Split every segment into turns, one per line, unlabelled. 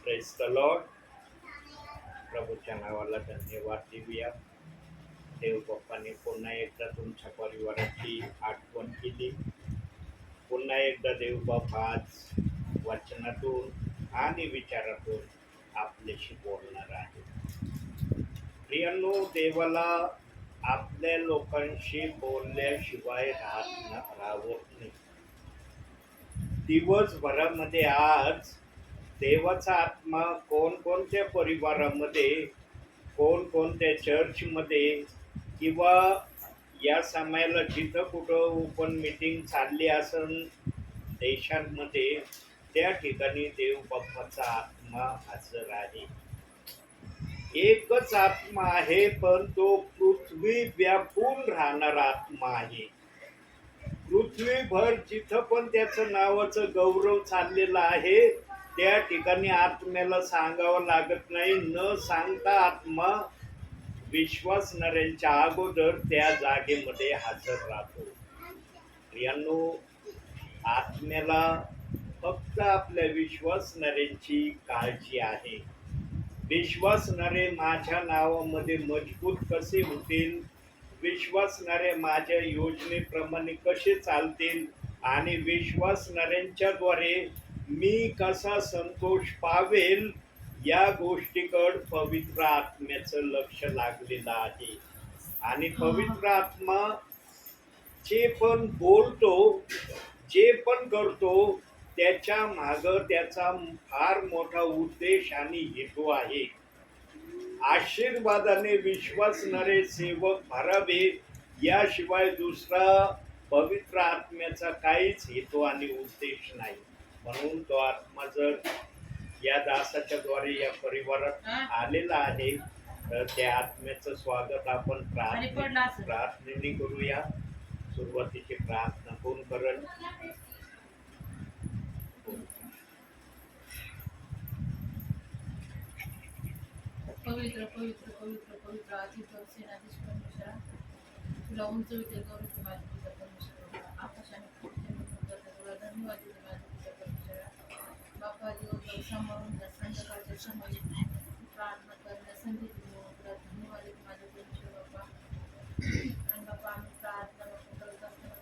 Press the Lord. प्रभूच्या नावाला धन्यवाद देऊया. देव बाप्पाने पुन्हा एकदा तुमच्या परिवाराची आठवण केली. पुन्हा एकदा देव बाप्पा आज वाचनातून आणि विचारातून आपल्याशी बोलणार आहे. प्रियांनो, देवाला आपल्या लोकांशी बोलल्याशिवाय राहत नाही. दिवसभरामध्ये आज देवाचा आत्मा कोणकोणत्या परिवारामध्ये, कोणकोणत्या चर्चमध्ये किंवा या समयाला जिथं कुठं ओपन मीटिंग चालली असेल देशांमध्ये, त्या ठिकाणी देव बाप्पाचा आत्मा हजर आहे. एकच आत्मा आहे, पण तो पृथ्वी व्यापून राहणारा आत्मा आहे. पृथ्वीभर जिथं पण त्याचं नावाचं गौरव चाललेला आहे, त्या ठिकाणी आत्म्याला सांगावं लागत नाही. न सांगता आत्मा विश्वासणाऱ्यांच्या अगोदर त्या जागेमध्ये हजर राहतो. प्रियांनो, आत्म्याला फक्त आपल्या विश्वासणाऱ्यांची काळजी आहे. विश्वासणारे माझ्या नावामध्ये मजबूत कसे होतील, विश्वासणारे माझ्या योजनेप्रमाणे कसे चालतील आणि विश्वासणाऱ्यांच्याद्वारे मी कसा संतोष पावेल, या गोष्टीकडे पवित्र आत्म्याचं लक्ष लागलेलं आहे. आणि पवित्र आत्मा जे पण बोलतो, जे पण करतो, त्याच्या माग त्याचा फार मोठा उद्देश आणि हेतू आहे. आशीर्वादाने विश्वासणारे सेवक भरावे, याशिवाय दुसरा पवित्र आत्म्याचा काहीच हेतू आणि उद्देश नाही. म्हणून तो आत्मा जर या दासाच्या द्वारे या परिवारात आलेला आहे, तर त्या आत्म्याचं स्वागत आपण प्रार्थनेने करूया. सुरुवातीची प्रार्थना कोण करेल?
पवित्र पवित्र पवित्र पवित्र आधीच सेनाधीश परमेश्वरा, तुला उंच विद्या गौरव माझ्या पिता परमेश्वरा, आकाशाने तुला धन्यवाद देतो माझ्या पिता परमेश्वरा. बापा दिवसभर सांभाळून त्या संध्याकाळच्या समयी प्रार्थना करण्यास संधी दिली, तुला धन्यवाद देतो माझ्या परमेश्वर बाप्पा. आणि बाप्पा, आम्ही प्रार्थना करत असताना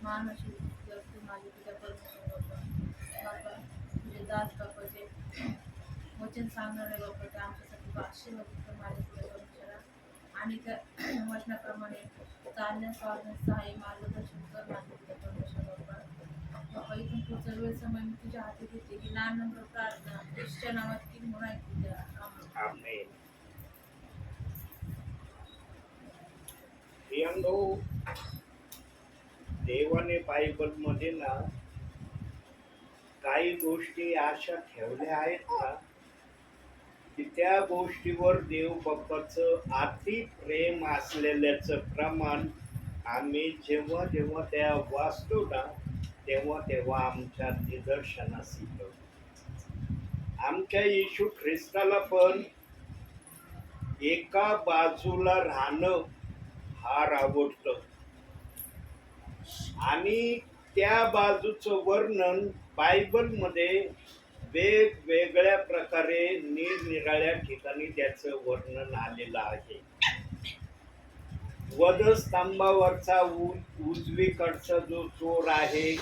मान अशी असते माझे पिता परमेश्वर बाप्पा. बाप्पा, तुझे दास बाप्पा जे वचन सांगणारे बाप्पा, ते आमच्यासाठी आशीर्वादित माझ्या पिता परमेश्वरा. आणि त्या वचनाप्रमाणे चालण्यास वागण्यास सहाय्य मार्गदर्शन कर माझ्या पिता परमेश्वर बाप्पा. बाप्पा, इथून पुढचा वेळ समय मी तुझ्या हाती देते. की लहान नंबर प्रार्थना ख्रिस्च्या नावात की म्हणून ऐकू द्या.
आमेन. प्रियांनो, देवाने बायबलमध्ये ना काही गोष्टी अशा ठेवल्या आहेत ना, की त्या गोष्टीवर देव बाप्पाचं अति प्रेम असलेल्याचं प्रमाण आम्ही जेव्हा जेव्हा त्या वाचतो ना, तेव्हा तेव्हा आमच्या निदर्शनास येतं. आमच्या येशू ख्रिस्ताला पण एका बाजूला राहणं फार आवडतं, आणि त्या बाजूचं वर्णन बायबलमध्ये वेगवेगळ्या प्रकारे निरनिराळ्या ठिकाणी त्याचं वर्णन आलेलं आहे. वधस्तंभावरचा उजवीकडचा जो चोर आहे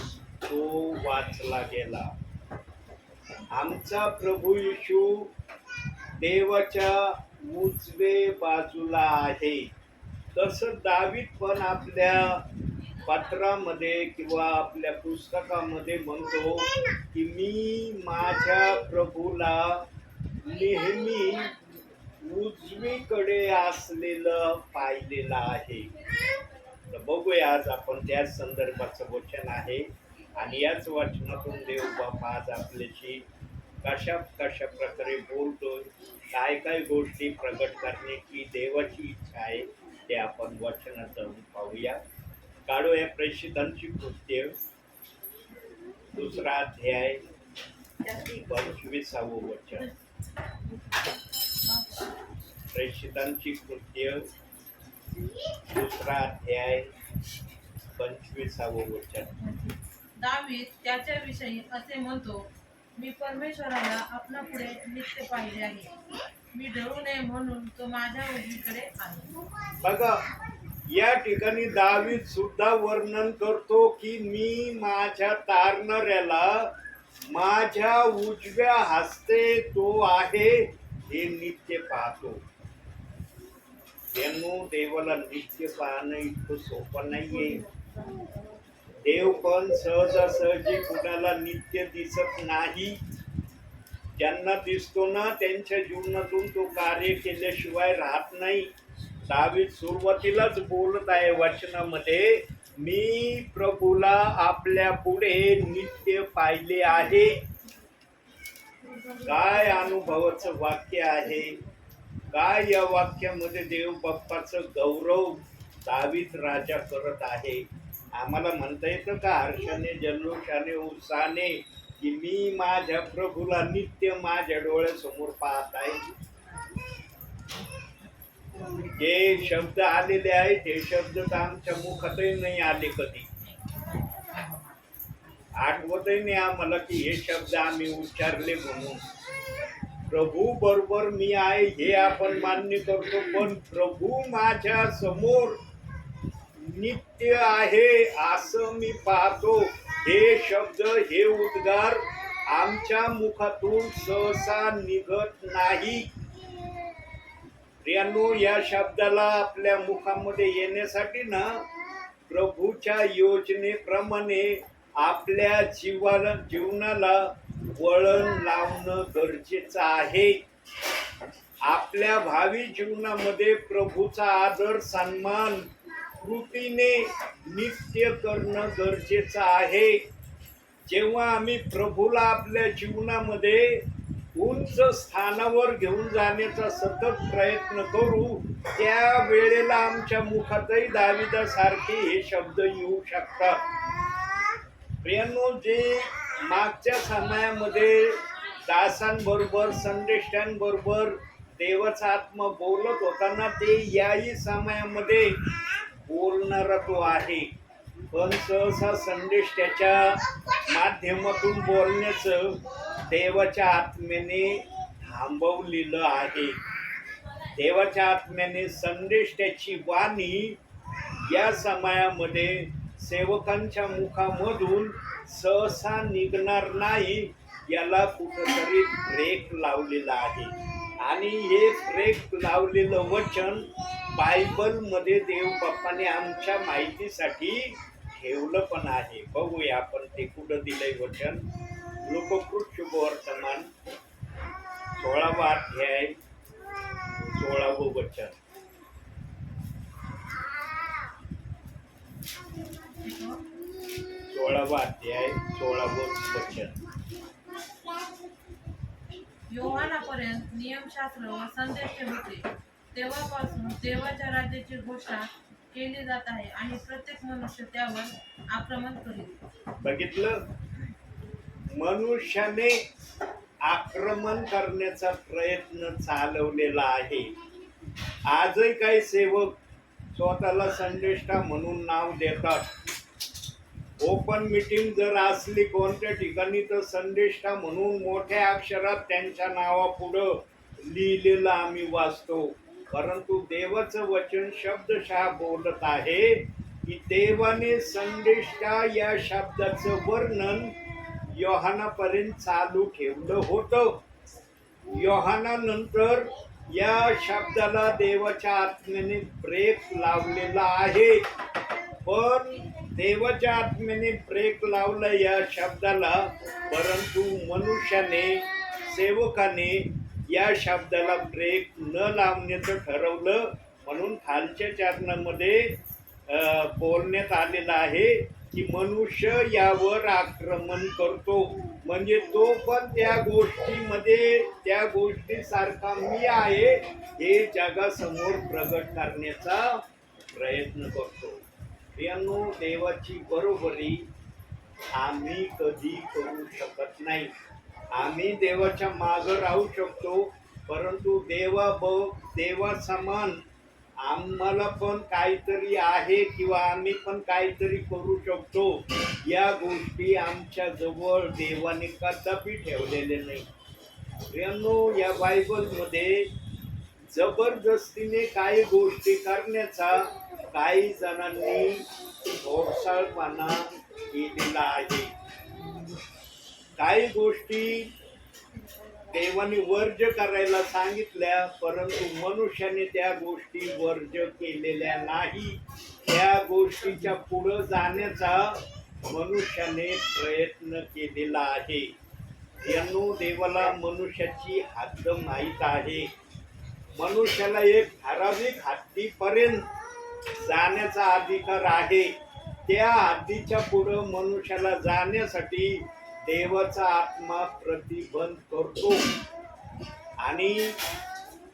तो वाचला गेला. आमचा प्रभू येशू देवाच्या उजवे बाजूला आहे. तसं दावीद पण आपल्या पत्रामध्ये किंवा आपल्या पुस्तकामध्ये म्हणतो की मी माझ्या प्रभूला नेहमी उजवीकडे असलेलं पाहिलेलं आहे. तर बघूया, आज आपण त्याच संदर्भाचं वचन आहे आणि याच वचनातून देव बाप्पा आज आपल्याशी कशा कशा प्रकारे बोलतोय, काय काय गोष्टी प्रकट करण्याची देवाची इच्छा आहे, ते आपण वचनात जाऊन पाहूया. काढूया प्रेषितांची कृत्य, 2रा अध्याय 25वं वचन. प्रेषितांची कृत्य 2रा अध्याय 25वं वचन.
दावीद त्याच्याविषयी असे म्हणतो, मी परमेश्वराला आपणा पुढे नित्य पाहिले आहे. मी डळू नये म्हणून तो माझ्या उजवीकडे आहे.
बघा, या ठिकाणी दावीद सुद्धा वर्णन करतो की मी माझ्या तारणाऱ्याला माझ्या उजव्या हस्ते तो आहे हे नित्य पाहतो. त्यांनो देवाला नित्य पाहणं इतकं सोपं नाहीये. देव पण सहजासहजी कुणाला नित्य दिसत नाही. ज्यांना दिसतो ना त्यांच्या जीवनातून तो कार्य केल्याशिवाय राहत नाही. दावीद सुरुवातीलाच बोलत आहे वचनामध्ये, मी प्रभूला आपल्या पुढे नित्य पाहिले आहे. काय अनुभवाचं वाक्य आहे. काय या वाक्यामध्ये देव बाप्पाचं गौरव दावीद राजा करत आहे. आम्हाला म्हणता येतं का हर्षाने, जल्लोषाने, उत्साहाने की मी माझ्या प्रभूला नित्य माझ्या डोळ्यासमोर पाहत आहे. जे शब्द आलेले आहेत ते शब्द तर आमच्या मुखातही नाही आले कधी. आठवतही नाही आम्हाला की हे शब्द आम्ही उच्चारले म्हणून. प्रभू बरोबर मी आहे हे आपण मान्य करतो, पण प्रभू माझ्या समोर नित्य आहे असं मी पाहतो. हे शब्द, हे उद्गार आमच्या मुखातून सहसा निघत नाही. प्रियांनो, या शब्दाला आपल्या मुखामध्ये येण्यासाठी ना प्रभूच्या योजनेप्रमाणे आपल्या जीवनाला वळण लावणं गरजेचं आहे. आपल्या भावी जीवनामध्ये प्रभूचा आदर सन्मान कृतीने नित्य करणं गरजेचं आहे. जेव्हा आम्ही प्रभूला आपल्या जीवनामध्ये उंच स्थानावर घेऊन जाण्याचा सतत प्रयत्न करू, त्या वेळेला आमच्या मुखातही दाविदासारखे हे शब्द येऊ शकतात. प्रियांनो, जे मागच्या समयामध्ये दासांबरोबर, संदेष्टांबरोबर देवाचा आत्मा बोलत होताना ते याही समयामध्ये बोलणारा तो आहे. पण सहसा संदेष्टाच्या माध्यमातून बोलण्याचं देवाच्या आत्म्याने थांबवलेलं आहे. देवाच्या आत्म्याने संदेष्टाची वाणी या समयामध्ये सेवकांच्या मुखामधून सहसा निघणार नाही. याला कुठंतरी ब्रेक लावलेला आहे. आणि हे ब्रेक लावलेलं वचन बायबलमध्ये देव बाप्पाने आमच्या माहितीसाठी ठेवलं पण आहे. बघूया आपण ते कुठं दिलंय वचन. लोककृत शुभवर्तमान 16वा अध्याय 16वं वचन. 16वा अध्याय 16वं वचन.
योहानापर्यंत नियमशास्त्र व संदेश होते, तेव्हापासून देवाच्या राज्याची घोषणा केली जात आहे आणि प्रत्येक मनुष्य त्यावर आक्रमण करीत.
बघितलं, मनुष्याने आक्रमण करण्याचा प्रयत्न चालवलेला आहे. आजही काही सेवक स्वतःला संदेष्टा म्हणून नाव देतात. ओपन मीटिंग जर असली कोणत्या ठिकाणी तर संदेष्टा म्हणून मोठ्या अक्षरात त्यांच्या नावापुढं लिहिलेलं आम्ही वाचतो. परंतु देवाचं वचन शब्दशः बोलत आहे की देवाने संदेष्टा या शब्दाचं वर्णन योहानापर्यंत चालू ठेवलं होतं. योहानानंतर या शब्दाला देवाच्या आत्म्याने ब्रेक लावलेला आहे. पण देवाच्या आत्म्याने ब्रेक लावला या शब्दाला, परंतु मनुष्याने, सेवकाने या शब्दाला ब्रेक न लावण्याचं ठरवलं. म्हणून खालच्या चरणामध्ये बोलण्यात आलेलं आहे की मनुष्य यावर आक्रमण करतो. म्हणजे तो पण त्या गोष्टीमध्ये, त्या गोष्टीसारखा मी आहे हे जगासमोर प्रगट करण्याचा प्रयत्न करतो. प्रियांनो, देवाची बरोबरी आम्ही कधी करू शकत नाही. आम्ही देवाच्या मागं राहू शकतो, परंतु देवा समान आम्हाला पण काहीतरी आहे किंवा आम्ही पण काहीतरी करू शकतो, या गोष्टी आमच्या जवळ देवाने कदापि ठेवलेले नाही. प्रियांनो, या बायबलमध्ये जबरदस्तीने काही गोष्टी करण्याचा काही जणांनी घोळसाळपणा केलेला आहे. काही गोष्टी देवाने वर्ज करायला सांगितल्या, परंतु मनुष्याने त्या गोष्टी वर्ज केलेल्या नाही. त्या गोष्टीच्या पुढे जाण्याचा मनुष्याने प्रयत्न केलेला आहे. यांनो, देवाला मनुष्याची हद्द माहीत आहे. मनुष्याला एक ठराविक हद्दीपर्यंत जाण्याचा अधिकार आहे. त्या हद्दीच्या पुढं मनुष्याला जाण्यासाठी देवाचा आत्मा प्रतिबंध करतो, आणि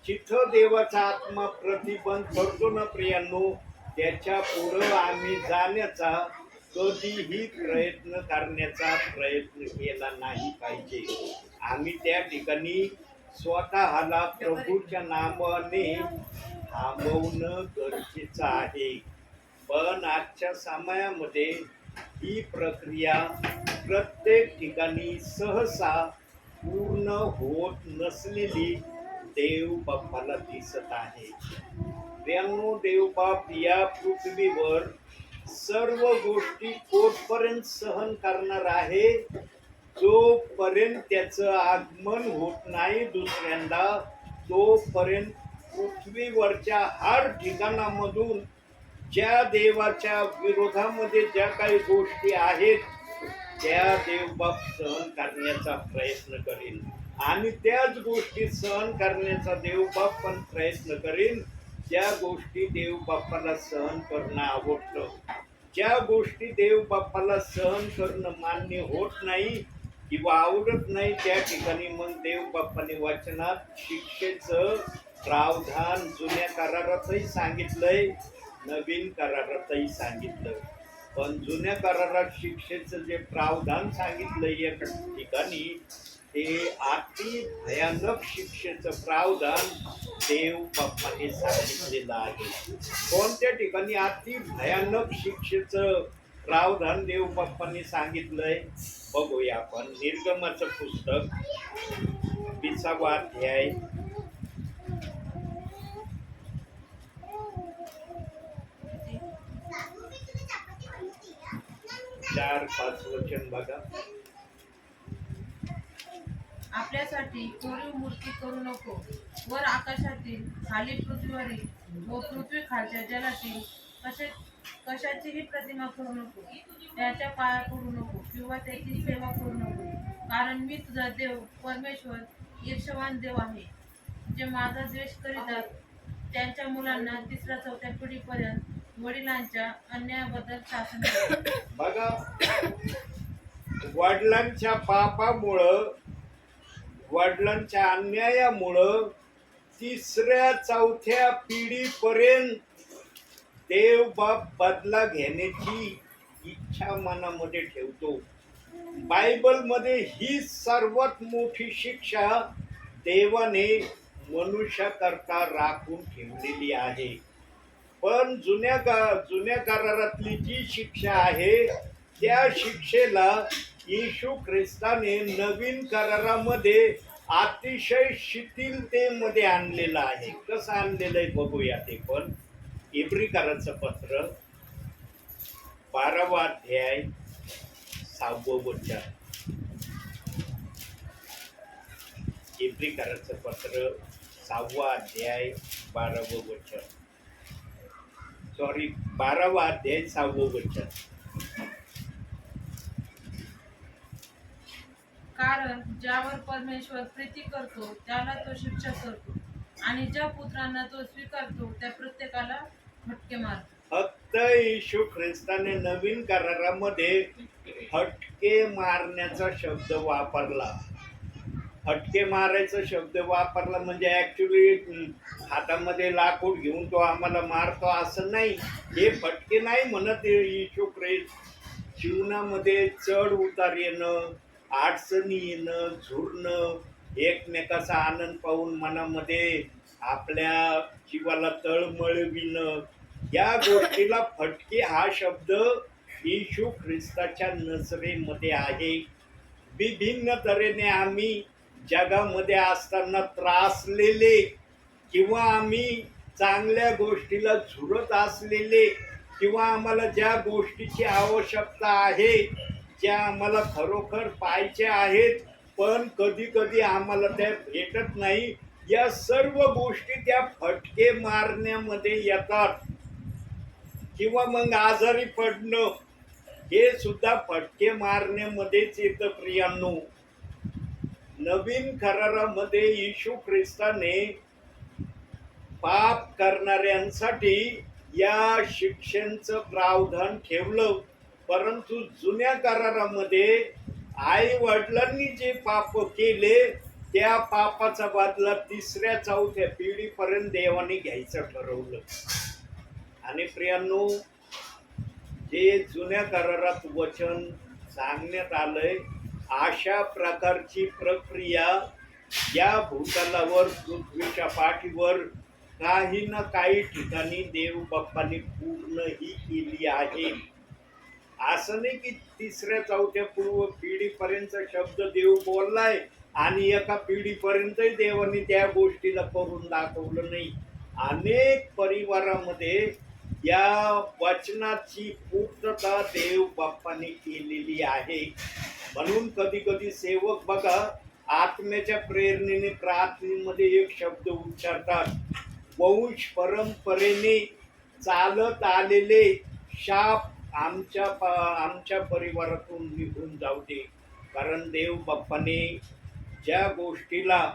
जिथं देवाचा आत्मा प्रतिबंध करतो ना प्रियांनो, त्याच्या पुढं आम्ही जाण्याचा कधीही प्रयत्न करण्याचा प्रयत्न केला नाही पाहिजे. आम्ही त्या ठिकाणी स्वतःला प्रभूच्या नावाने थांबवणं गरजेचं आहे. पण आजच्या समयामध्ये ही प्रक्रिया प्रत्येक ठिकाणी सहसा पूर्ण होत नसलेली देव बाप्पाला दिसत आहे. प्रियांनो, देवबाप या पृथ्वीवर सर्व गोष्टी कोठपर्यंत सहन करणार आहे, जोपर्यंत त्याचं आगमन होत नाही दुसऱ्यांदा, तोपर्यंत पृथ्वीवरच्या हर ठिकाणामधून ज्या देवाच्या विरोधामध्ये ज्या काही गोष्टी आहेत, त्या देवबाप सहन करण्याचा प्रयत्न करेल, आणि त्याच गोष्टी सहन करण्याचा देवबाप पण प्रयत्न करेल ज्या गोष्टी देवबापाला सहन करणं आवडतं. ज्या गोष्टी देवबापाला सहन करणं मान्य होत नाही किंवा आवडत नाही, त्या ठिकाणी मग देवबापाने वचनात शिक्षेचं प्रावधान जुन्या करारातही सांगितलंय, नवीन करारातही सांगितलं. पण जुन्या करारात शिक्षेचं जे प्रावधान सांगितलंय या ठिकाणी, ते अति भयानक शिक्षेचं प्रावधान देव बाप्पाने सांगितलेलं आहे. कोणत्या ठिकाणी अति भयानक शिक्षेचं प्रावधान देव बाप्पाने सांगितलंय बघूया आपण. निर्गमाचं पुस्तक 20वा अध्याय 4-5 वचन बघा.
आपल्यासाठी कोरीव मूर्ती करू नको. वर आकाशातील, खाली पृथ्वीवरील व पृथ्वी खालच्या जलातील कशाचीही प्रतिमा करू नको. त्याच्या पाया पडू नको किंवा त्याची सेवा करू नको. कारण मी तुझा देव परमेश्वर ईर्ष्यवान देव आहे, जे माझा द्वेष करीतात त्यांच्या मुलांना 3-4 पिढीपर्यंत वडिलांच्या अन्यायाबद्दल शासन करेल.
बघा, वडिलांच्या पापामुळं, वडिलांच्या अन्यायामुळं 3-4 पिढीपर्यंत देव बाप बदला घेण्याची इच्छा मनामध्ये ठेवतो. बायबलमध्ये ही सर्वात मोठी शिक्षा देवाने मनुष्याकरता राखून ठेवलेली आहे. पण जुन्या करारातली जी शिक्षा आहे, त्या शिक्षेला येशू ख्रिस्ताने नवीन करारामध्ये अतिशय शिथिलतेमध्ये आणलेलं आहे. कसं आणलेलं आहे बघूया ते पण. इब्रिकराचं पत्र 12वा अध्याय 6वं वचन. इब्रिकराचं पत्र 6वा अध्याय 12वं वचन. 12वा अध्याय 6वं वचन.
कारण ज्यावर परमेश्वर प्रीती करतो त्याला तो शिक्षा करतो, आणि ज्या पुत्रांना तो स्वीकारतो त्या प्रत्येकाला फटके मारतो.
फक्त येशू ख्रिस्ताने नवीन करारामध्ये फटके मारण्याचा शब्द वापरला. फटके मारायचा शब्द वापरला म्हणजे ऍक्च्युली हातामध्ये लाकूड घेऊन तो आम्हाला मारतो असं नाही. हे फटके नाही म्हणत येशू ख्रिस्त. जीवनामध्ये चढ उतार येणं, अडचणी येणं, झुरणं, एकमेकाचा आनंद पाहून मनामध्ये आपल्या जीवाला तळमळविणं, या गोष्टीला फटके हा शब्द येशू ख्रिस्ताच्या नजरेमध्ये आहे. विभिन्न तऱ्हेने आम्ही जगामध्ये असताना त्रासलेले किंवा आम्ही चांगल्या गोष्टीला झुरत असलेले किंवा आम्हाला ज्या गोष्टीची आवश्यकता आहे, ज्या आम्हाला खरोखर पाहिजे आहेत, पण कधी कधी आम्हाला त्या भेटत नाही, या सर्व गोष्टी त्या फटके मारण्यामध्ये येतात. किंवा मग आजारी पडणं हे सुद्धा फटके मारण्यामध्येच येतं प्रियांनो. नवीन करारामध्ये येशू ख्रिस्ताने पाप करणाऱ्यांसाठी या शिक्षेचं प्रावधान ठेवलं, परंतु जुन्या करारामध्ये आई वडिलांनी जे पाप केले त्या पापाचा बदला तिसऱ्या चौथ्या पिढीपर्यंत देवाने घ्यायचं ठरवलं. आणि प्रियांनो, जे जुन्या करारात वचन सांगण्यात आलंय, अशा प्रकारची प्रक्रिया या भूतलावर पृथ्वीच्या पाठीवर काही ना काही ठिकाणी देव बाप्पांनी पूर्णही केली आहे. असं नाही की तिसऱ्या चौथ्या पूर्व पिढीपर्यंत शब्द देव बोललाय आणि एका पिढीपर्यंतही देवाने त्या गोष्टीला करून दाखवलं नाही. अनेक परिवारामध्ये या वचनाची पूर्तता देव बाप्पाने केलेली आहे. म्हणून कधी कधी सेवक बघा, आत्म्याच्या प्रेरणेने प्रार्थनेमध्ये एक शब्द उच्चारतात, वंश परंपरेने चालत आलेले शाप आमच्या परिवारातून निघून जाऊ दे. कारण देव बाप्पाने ज्या गोष्टीला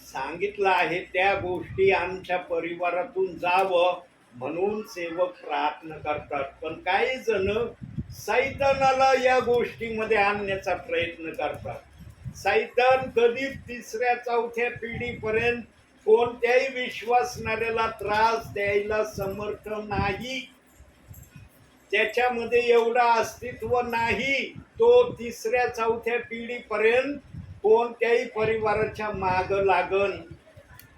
सांगितलं आहे त्या गोष्टी आमच्या परिवारातून जावं म्हणून सेवक प्रार्थना करतात. पण काही जण सैतानाला या गोष्टीमध्ये आणण्याचा प्रयत्न करतात. सैतान कधी तिसऱ्या चौथ्या पिढीपर्यंत कोणत्याही विश्वासणाऱ्याला त्रास द्यायला समर्थ नाही. त्याच्यामध्ये एवढा अस्तित्व नाही. तो तिसऱ्या चौथ्या पिढीपर्यंत कोणत्याही परिवाराच्या माग लागन.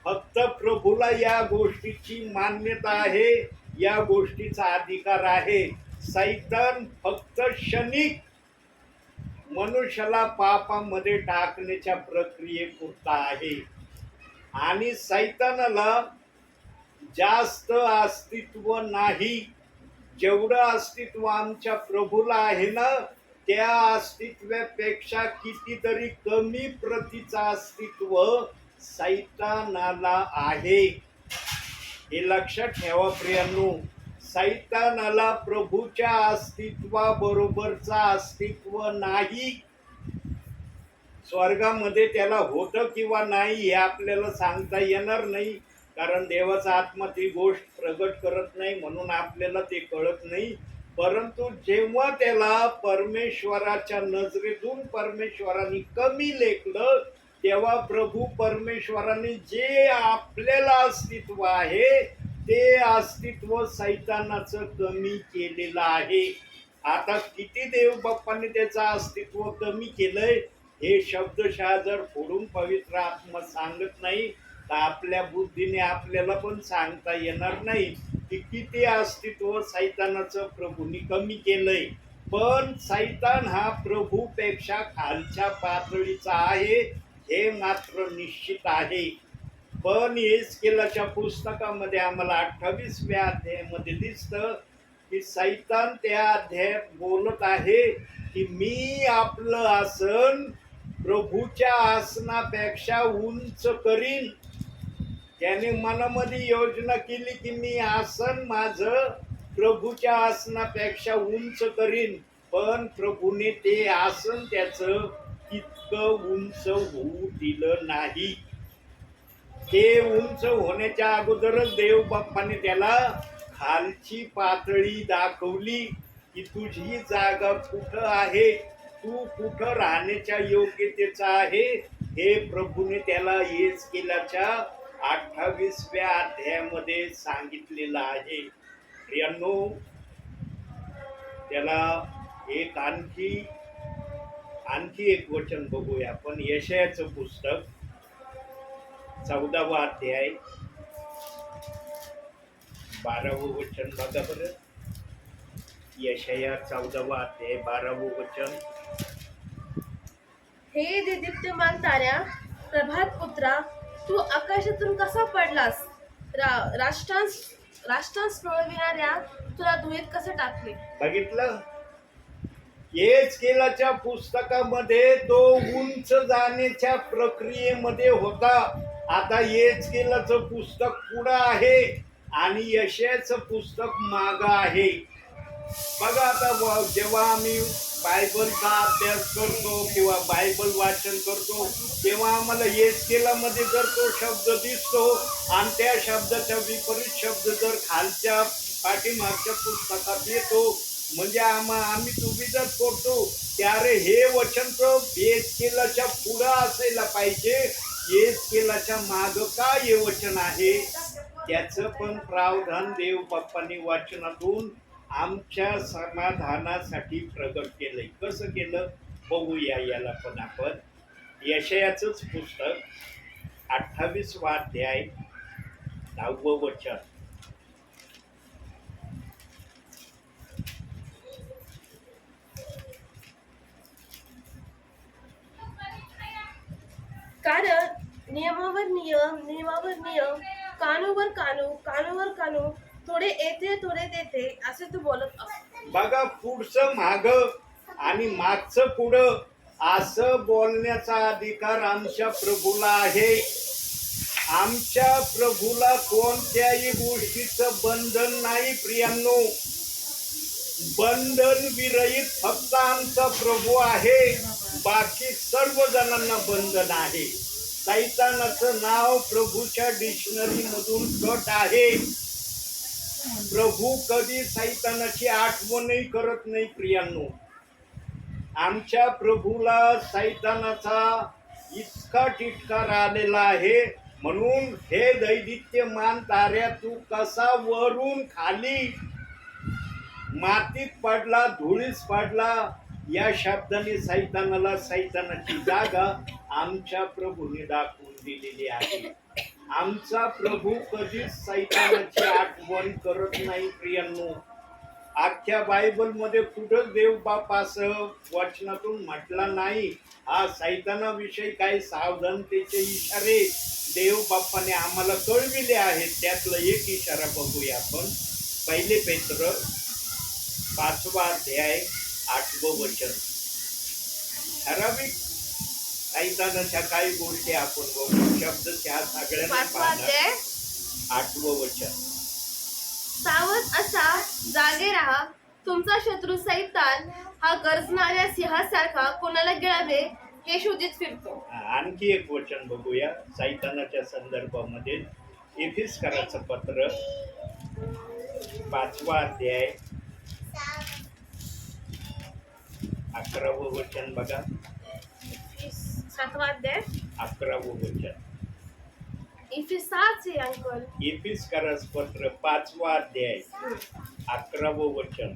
फक्त प्रभूला या गोष्टीची मान्यता आहे, या गोष्टीचा अधिकार आहे. सैतान फक्त क्षणिक मनुष्याला पापामध्ये टाकण्याच्या प्रक्रियेपुरता आहे. आणि सैतानाला जास्त अस्तित्व नाही. जेवढं अस्तित्व आमच्या प्रभूला आहे ना, त्या अस्तित्वापेक्षा कितीतरी कमी प्रतीचं अस्तित्व सैतानाला आहे. हे लक्षात ठेवा प्रियांनो. सैतानाला प्रभूच्या अस्तित्वाबरोबरचा अस्तित्व नाही. स्वर्गामध्ये त्याला होतं किंवा नाही हे आपल्याला सांगता येणार नाही, कारण देवाचा आत्मा ती गोष्ट प्रगट करत नाही, म्हणून आपल्याला ते कळत नाही. परंतु जेव्हा त्याला परमेश्वराच्या नजरेतून परमेश्वराने कमी लेखलं, तेव्हा प्रभू परमेश्वराने जे आपल्याला अस्तित्व आहे ते अस्तित्व सैतानाचं कमी केलेलं आहे. आता किती देव बाप्पाने त्याचं अस्तित्व कमी केलंय हे शब्दशः जर फोडून पवित्र आत्मा सांगत नाही तर आपल्या बुद्धीने आपल्याला पण सांगता येणार नाही की किती अस्तित्व सैतानाचं प्रभूंनी कमी केलंय. पण सैतान हा प्रभूपेक्षा खालच्या पातळीचा आहे हे मात्र निश्चित आहे. पण एस्केलाच्या पुस्तकामध्ये आम्हाला 28व्या अध्यायामध्ये दिसतं की सैतान त्या अध्यायात बोलत आहे की मी आपलं आसन प्रभूच्या आसनापेक्षा उंच करीन. त्याने मनामध्ये योजना केली की मी आसन माझं प्रभूच्या आसनापेक्षा उंच करीन, पण प्रभूने ते आसन त्याचं तितकं उंच होऊ दिलं नाही. ते उंच होण्याच्या अगोदरच देव बाप्पाने त्याला खालची पातळी दाखवली की तुझी जागा कुठं आहे, तू कुठं राहण्याच्या योग्यतेचा आहे हे प्रभूने त्याला एस्केलाच्या 28व्या अध्यायामध्ये सांगितलेलं आहे. प्रियांनो, त्याला एक आणखी एक वचन बघूया आपण. यशायाचं पुस्तक 14वा अध्याय 12वं वचन बघा बरं. यशाया 14वा अध्याय 12वं वचन.
हे दिदीप्यमान ताऱ्या, प्रभात पुत्रा, तू आकाशातून कसा पडलास? राष्ट्रांस लोळविणाऱ्या तुला धुळीत कसे टाकले?
बघितलं. एचकेलाच्या पुस्तकामध्ये तो उंच जाण्याच्या प्रक्रियेमध्ये होता. आता एचकेलाचं पुस्तक पुढं आहे आणि यशाचं पुस्तक मागं आहे. बघा आता जेव्हा आम्ही बायबलचा अभ्यास करतो किंवा बायबल वाचन करतो तेव्हा आम्हाला एचकेलामध्ये जर तो शब्द दिसतो आणि त्या शब्दाचा विपरीत शब्द जर खालच्या पाठीमागच्या पुस्तकात येतो म्हणजे आम्ही दुविधात करतो की अरे हे वचन तर एचकेलाच्या पुढं असायला पाहिजे, एचकेलाच्या मागं का हे वचन आहे. त्याचं पण प्रावधान देव बाप्पांनी वाचनातून आमच्या समाधानासाठी प्रगट केलंय. कसं केलं बघूया. याला पण आपण यशायाचंच पुस्तक 28वा अध्याय 9वं वचन.
कारण नियमावर नियम, नियमावर नियम, कानूवर कानू, कानूवर कानू, थोडे येथे थोडे तेथे असे तू बोलत असतो.
बघा पुढचं माग आणि मागचं पुढं असं बोलण्याचा अधिकार आमच्या प्रभूला आहे. आमच्या प्रभूला कोणत्याही गोष्टीचं बंधन नाही प्रियांनो. बंधन विरहित फक्त आमचा प्रभू आहे, बाकी सर्व जणांना बंधन आहे. सैतानाचं नाव प्रभूच्या डिक्शनरी मधून कट आहे. प्रभू कधी सैतानाची आठवणही करत नाही प्रियांनो. आमच्या प्रभूला सैतानाचा इतका टिटकार आलेला आहे. म्हणून हे दैदिप्यमान ताऱ्या, तू कसा वरून खाली मातीत पडला, धुळीस पडला, या शब्दाने सैतानाची जागा आमच्या प्रभूने दाखवून दिलेली आहे. आमचा प्रभू कधीच सैतानाची आठवण करत नाही प्रियांनो. अख्ख्या बायबल मध्ये कुठंच देव बाप असं वचनातून म्हटला नाही. हा सैतानाविषयी काही सावधानतेचे इशारे देव बाप्पाने आम्हाला कळविले आहेत. त्यातला एक इशारा बघूया आपण. 1 पेत्र 5वा अध्याय 8वं वचन. ठराविक सैतानाच्या काही गोष्टी आपण बघू. शब्द त्या सगळ्यांना
5वा अध्याय
8वं वचन.
सावध असा, जागे राहा. तुमचा शत्रू सैतान हा गर्जणाऱ्या सिंहासारखा कोणाला गिळावे हे शोधित फिरतो.
आणखी एक वचन बघूया सैतानाच्या संदर्भामध्ये. एफिसकराचं पत्र 5वा अध्याय 11वं वचन बघा.
7वा अध्याय
11वं वचन.
इफिसाचे अंकल.
एफिसकराचं पत्र 5वा अध्याय 11वं वचन.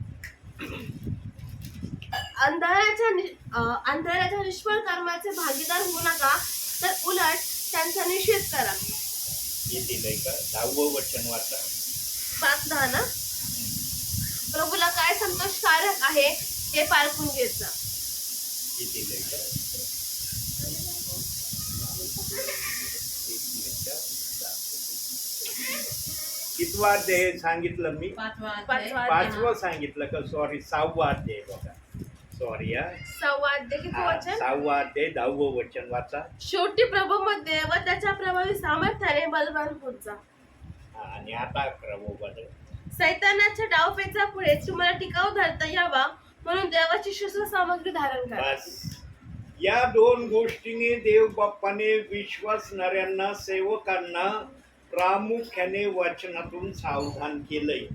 अंधाराच्या निष्फळ कर्माचे भागीदार होऊ नका, तर उलट त्यांचा निषेध करा.
हे दिलंय का? 10वं वचन वाचा.
5:10 ना. प्रभूला काय संतोषकारक आहे हे पारखून घेत जा.
हे दिलंय का? कितवा अध्याय सांगितलं मी?
5वा
पाचवा.
5वं सांगितलं का? सॉरी 6वा अध्याय बघा. सॉरी हा.
6वा अध्याय किती वचन?
6वा अध्याय 10वं वचन वाचा.
शेवटी प्रभू मध्ये व त्याच्या प्रभावी सामर्थ्याने बलवान होत जा.
आणि आता 11वं वचन.
सैतानाच्या डावपेचा पुढे तुम्हाला टिकाऊ धरता यावा म्हणून देवाची शस्त्र सामग्री धारण करा.
बस या दोन गोष्टीने देव बाप्पाने विश्वासणाऱ्यांना, सेवकांना प्रामुख्याने वचनातून सावधान केलंय.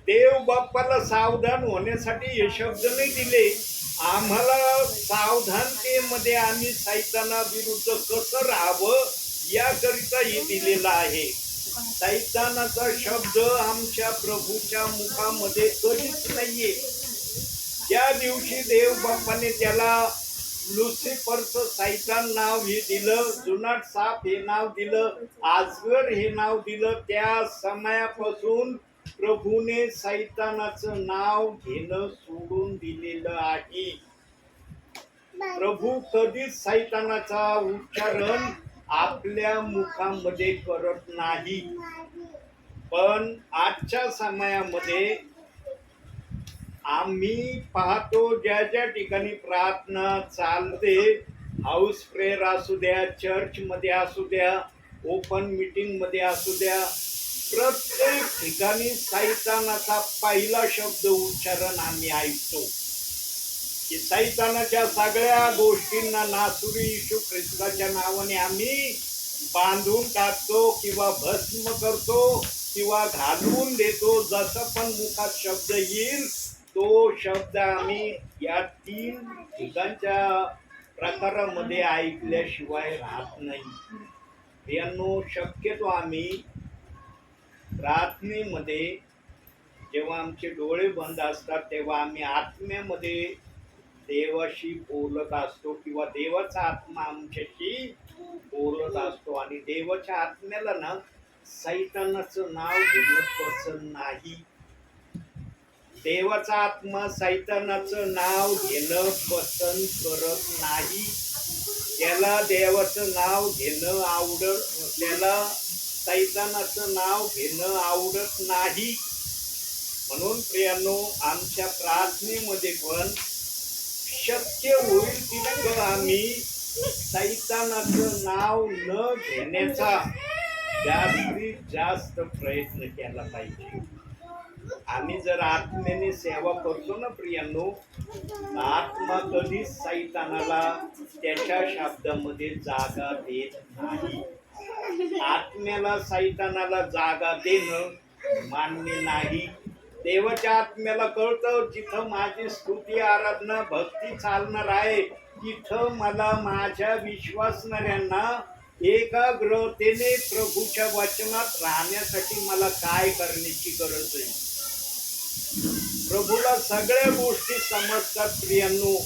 देव बाप्पाला सावधान होण्यासाठी हे शब्द नाही दिले. आम्हाला सावधानतेमध्ये आम्ही सैताना विरुद्ध कसं राहावं याकरिता हे दिलेलं आहे. सैतानाचा शब्द आमच्या प्रभूच्या मुखामध्ये कधीच नाहीये. त्या दिवशी देव बाप्पाने त्याला लुसिफरचं सैतान नाव हे दिलं, जुनाट साप हे नाव दिलं, आजगर हे नाव दिलं. त्या समयापासून प्रभूने सैतानाचं नाव घेणं सोडून दिलेलं आहे. प्रभू कधीच सैतानाचा उच्चारण आपल्या मुखामध्ये करत नाही. पण आजच्या समयामध्ये आम्ही पाहतो ज्या ज्या ठिकाणी प्रार्थना चालते, हाऊस प्रेयर असू द्या, चर्च मध्ये असू द्या, ओपन मीटिंग मध्ये असू द्या, प्रत्येक ठिकाणी सैतानाचा पहिला शब्द उच्चारण आम्ही ऐकतो की सैतानाच्या सगळ्या गोष्टींना नासुरी येशू ख्रिस्ताच्या नावाने आम्ही बांधून टाकतो किंवा भस्म करतो किंवा घालवून देतो. जसं पण मुखात शब्द येईल तो शब्द आम्ही या 3 ठिकाणच्या प्रकारामध्ये ऐकल्याशिवाय राहत नाही. यांनो, शक्यतो आम्ही प्रार्थनेमध्ये जेव्हा आमचे डोळे बंद असतात तेव्हा आम्ही आत्म्यामध्ये देवाशी बोलत असतो किंवा देवाचा आत्मा आमच्याशी बोलत असतो. आणि देवाच्या आत्म्याला ना सैतानाचं नाव घेणं पसंत नाही. देवाचा आत्मा सैतानाचं नाव घेणं पसंत करत नाही. त्याला देवाचं नाव घेणं आवडत, त्याला सैतानाचं नाव घेणं आवडत नाही. म्हणून प्रियांनो, आमच्या प्रार्थनेमध्ये पण शक्य होईल तितकं आम्ही सैतानाचं नाव न घेण्याचा जास्तीत जास्त प्रयत्न केला पाहिजे. आम्ही जर आत्म्याने सेवा करतो ना प्रियांनो, आत्मा कधीच सैतानाला त्याच्या शब्दामध्ये जागा देत नाही. आत्म्याला सैतानाला जागा देणं मान्य नाही. देवाच्या आत्म्याला कळतं जिथं माझी स्तुती आराधना भक्ती चालणार आहे तिथं मला माझ्या विश्वासणाऱ्यांना एकाग्रतेने प्रभूच्या वचनात राहण्यासाठी मला काय करण्याची गरज आहे. प्रभूला सगळ्या गोष्टी समजतात प्रियांनो,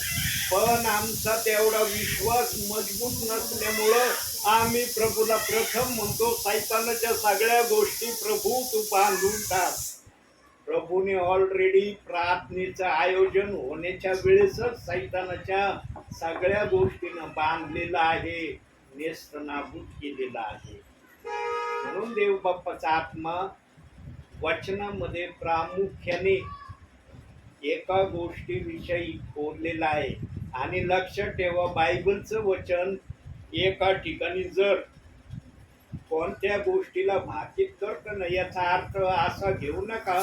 पण आमचा तेवढा विश्वास मजबूत नसल्यामुळं आम्ही प्रभूला प्रथम म्हणतो सैतानाच्या सगळ्या गोष्टी प्रभू तू बांधून टाक. प्रभूने ऑलरेडी प्रार्थनेचं आयोजन होण्याच्या वेळेसच सैतानाच्या सगळ्या गोष्टींना बांधलेलं आहे, नेस्तनाबूत केलेलं आहे. म्हणून देव बाप्पाचा आत्मा वचनामध्ये प्रामुख्याने एका गोष्टीविषयी बोललेला आहे. आणि लक्षात ठेवा, बायबलचं वचन एका ठिकाणी जर कोणत्या गोष्टीला भाकीत करतं ना, याचा अर्थ असा घेऊ नका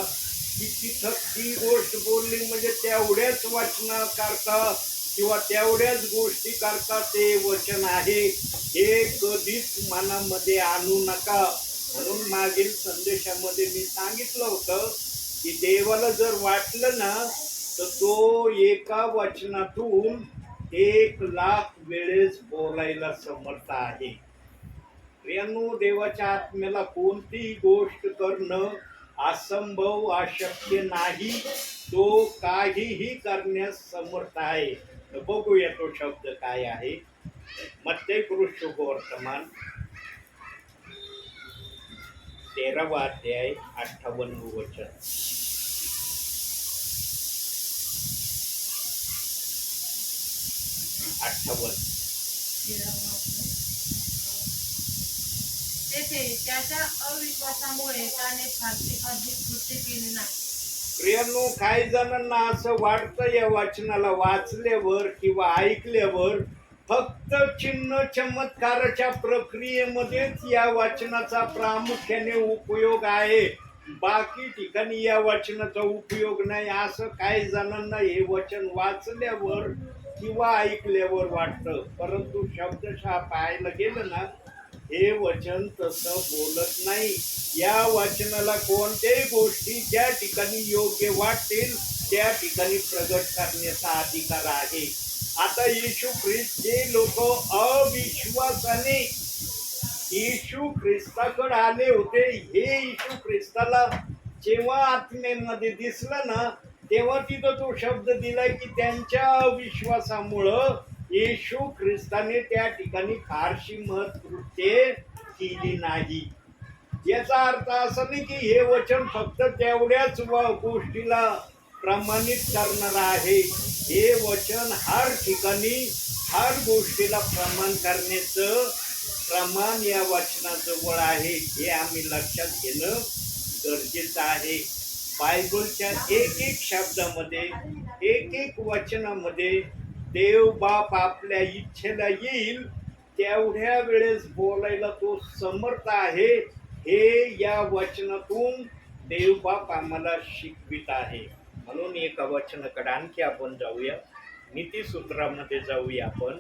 की तिथं ती गोष्ट बोलली म्हणजे तेवढ्याच वचनाकरता किंवा तेवढ्याच गोष्टी करता ते वचन आहे, हे कधीच मनामध्ये आणू नका. म्हणून मागील संदेशामध्ये मी सांगितलं होतं की देवाला जर वाटलं ना तर तो एका वचनातून 1,00,000 वेळेस बोलायला समर्थ आहे. प्रियांनो, देवाच्या आत्म्याला कोणतीही गोष्ट करणं असंभव, अशक्य नाही. तो काहीही करण्यास समर्थ आहे. तर बघूया तो शब्द काय आहे. मत्ती शुभवर्तमान 13वा अध्याय 58 वचन.
तेथे त्याच्या अविश्वासामुळे त्याने फारसे अधिक कृत्य केले नाही.
प्रियांनो, काही जणांना असं वाटतं या वचनाला वाचल्यावर किंवा ऐकल्यावर फक्त चिन्ह चमत्काराच्या प्रक्रियेमध्येच या वचनाचा प्रामुख्याने उपयोग आहे, बाकी ठिकाणी या वचनाचा उपयोग नाही, असं काही जणांना हे वचन वाचल्यावर किंवा ऐकल्यावर वाटतं. परंतु शब्दशः पाहायला गेलं ना, हे वचन तसं बोलत नाही. या वचनाला कोणत्याही गोष्टी ज्या ठिकाणी योग्य वाटतील त्या ठिकाणी प्रगट करण्याचा अधिकार आहे. आता येशू ख्रिस्त, जे लोक अविश्वासाने येशू ख्रिस्ताकडे आले होते, हे येशू ख्रिस्ताला जेव्हा आत्मेमध्ये दिसलं ना तेव्हा तिथं तो शब्द दिलाय की त्यांच्या अविश्वासामुळं येशू ख्रिस्ताने त्या ठिकाणी फारशी महत्कृत्ये केली नाही. याचा अर्थ असा नाही की हे वचन फक्त तेवढ्याच गोष्टीला प्रमाणित करणार आहे. हे वचन हर ठिकाणी हर गोष्टीला प्रमाण करण्याचं प्रमाण या वचनाजवळ आहे, हे आम्ही लक्षात घेणं गरजेचं आहे. बायबलच्या एक एक शब्दामध्ये एक एक वचनामध्ये देव बाप आपल्या इच्छेला येईल तेवढ्या वेळेस बोलायला तो समर्थ आहे, हे या वचनातून देव बाप आम्हाला शिकवित आहे. म्हणून एका वचनाकडे आणखी आपण जाऊया, नीतिसूत्रामध्ये जाऊया. आपण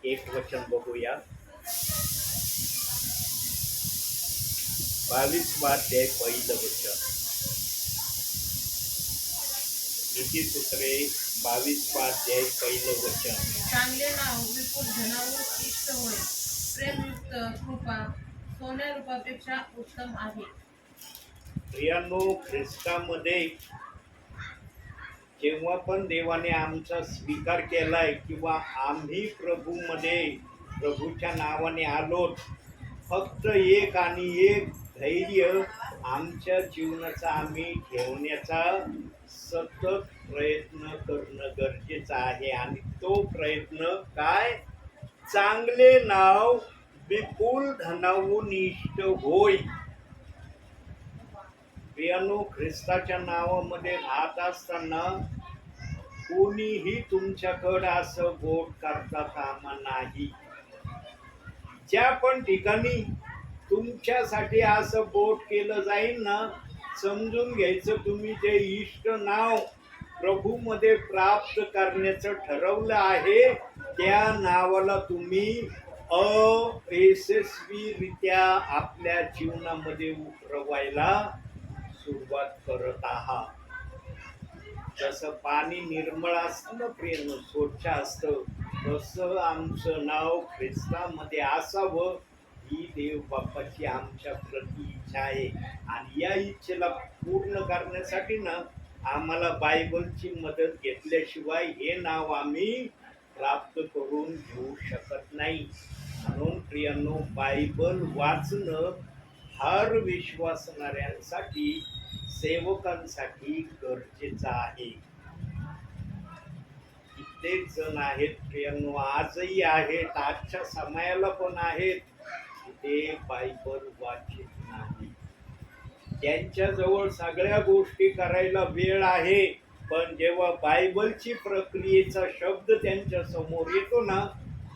एक वचन बघूया, 22वा अध्याय पहिलं वचन. नीतिसूत्रे 22वा अध्याय पहिलं वचन.
चांगले नाव विपुल धनावर इष्ट होय, प्रेमयुक्त कृपा सोन्या रूपापेक्षा उत्तम आहे.
प्रियांनो, ख्रिस्तामध्ये जेव्हा पण देवाने आमचा स्वीकार केलाय किंवा आम्ही प्रभूच्या नावाने आलो, फक्त एक आणि एक धैर्य आमच्या जीवनाचा आम्ही ठेवण्याचा सतत प्रयत्न करणं गरजेचं आहे. आणि तो प्रयत्न काय? चांगले नाव विपुल धनावून इष्ट होय. प्रियांनो, ख्रिस्ताच्या नावामध्ये राहत असताना कोणीही तुमच्याकडे असं बोट करता कामा नाही. ज्या पण ठिकाणी तुमच्यासाठी असं बोट केलं जाईल ना, समजून घ्यायचं तुम्ही जे इष्ट नाव प्रभूमध्ये प्राप्त करण्याचं ठरवलं आहे, त्या नावाला तुम्ही अयशस्वीरित्या आपल्या जीवनामध्ये उतरवायला सुरुवात करत आहात. जसं पाणी निर्मळ असतं ना प्रियांनो, स्वच्छ असतं, तसं आमचं नाव ख्रिस्तामध्ये असावं ही देव बाप्पाची आमच्या प्रति इच्छा आहे. आणि या इच्छेला पूर्ण करण्यासाठी ना आम्हाला बायबलची मदत घेतल्याशिवाय हे नाव आम्ही प्राप्त करून घेऊ शकत नाही. म्हणून प्रियांनो, बायबल वाचणं हर विश्वासणाऱ्यांसाठी, सेवकांसाठी गरजेचं आहे. कित्येक जण आहेत प्रियांनो, आजही आहेत, आजच्या समयाला पण आहेत, ते बायबल वाचित नाही. त्यांच्याजवळ सगळ्या गोष्टी करायला वेळ आहे, पण जेव्हा बायबलची प्रक्रियेचा शब्द त्यांच्या समोर येतो ना,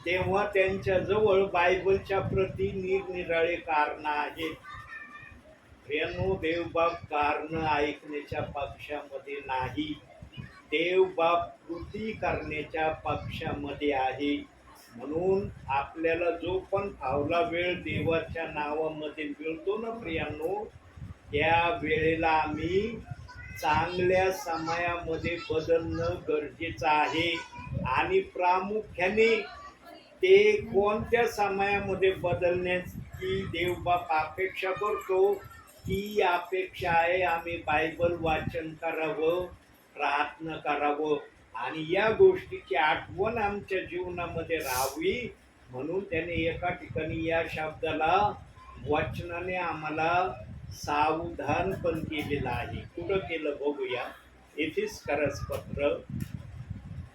तेव्हा त्यांच्याजवळ बायबलच्या प्रती निरनिराळे कारण आहेत. प्रियांनो, देवबाप कारण ऐकण्याच्या पक्षामध्ये नाही, देवबाप कृती करण्याच्या पक्षामध्ये आहे. म्हणून आपल्याला जो पण फावला वेळ देवाच्या नावामध्ये मिळतो ना प्रियांनो, त्या वेळेला आम्ही चांगल्या समयामध्ये बदलणं गरजेचं आहे. आणि प्रामुख्याने ते कोणत्या समयामध्ये बदलण्याची देवबाप अपेक्षा करतो, ती अपेक्षा आहे आम्ही बायबल वाचन करावं, प्रार्थना करावं आणि या गोष्टीची आठवण आमच्या जीवनामध्ये राहावी. म्हणून त्याने एका ठिकाणी या शब्दाला वचनाने आम्हाला सावधान पण केलेलं आहे. कुठं केलं बघूया. एफिसकरास पत्र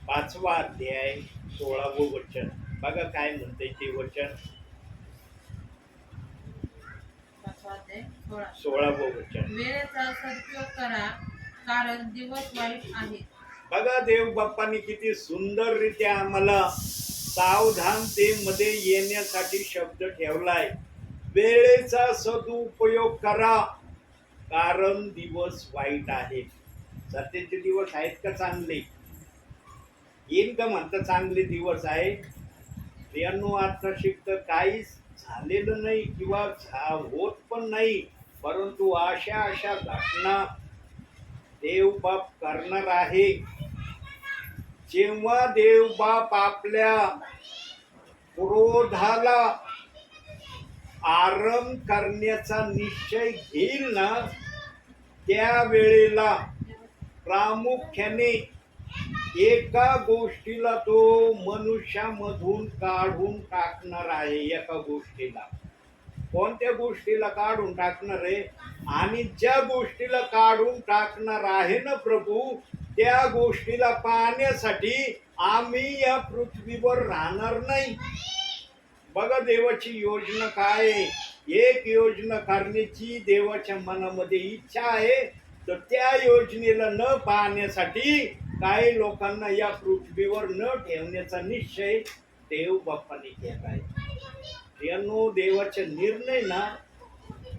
5वा अध्याय 16वं वचन. बघा काय म्हणते ते वचन. 16वं वचन.
वेळेचा सदुपयोग करा, कारण दिवस वाईट आहेत.
बघा देव बाप्पांनी किती सुंदररित्या आम्हाला सावधानतेमध्ये येण्यासाठी शब्द ठेवलाय. वेळेचा सदुपयोग करा, कारण दिवस वाईट आहेत. सध्याचे दिवस आहेत का चांगले? येईल का म्हणता चांगले दिवस आहे? प्रियांनो, आता शिकतं काहीच झालेलं नाही किंवा होत पण नाही, परंतु अशा घटना देवबाप करणार आहे. जेव्हा देवबाप आपल्या क्रोधाला आरंभ करण्याचा निश्चय घेईल ना, त्या वेळेला प्रामुख्याने एका गोष्टीला तो मनुष्यामधून काढून टाकणार आहे. एका गोष्टीला, कोणत्या गोष्टीला काढून टाकणार आहे? आणि ज्या गोष्टीला काढून टाकणार आहे ना प्रभू, त्या गोष्टीला पाहण्यासाठी आम्ही या पृथ्वीवर राहणार नाही. बघा देवाची योजना काय आहे. एक योजना करण्याची देवाच्या मनामध्ये इच्छा आहे, तर त्या योजनेला न पाहण्यासाठी काही लोकांना या पृथ्वीवर न ठेवण्याचा निश्चय देव बाप्पाने केला आहे. यानो देवाचे निर्णय ना,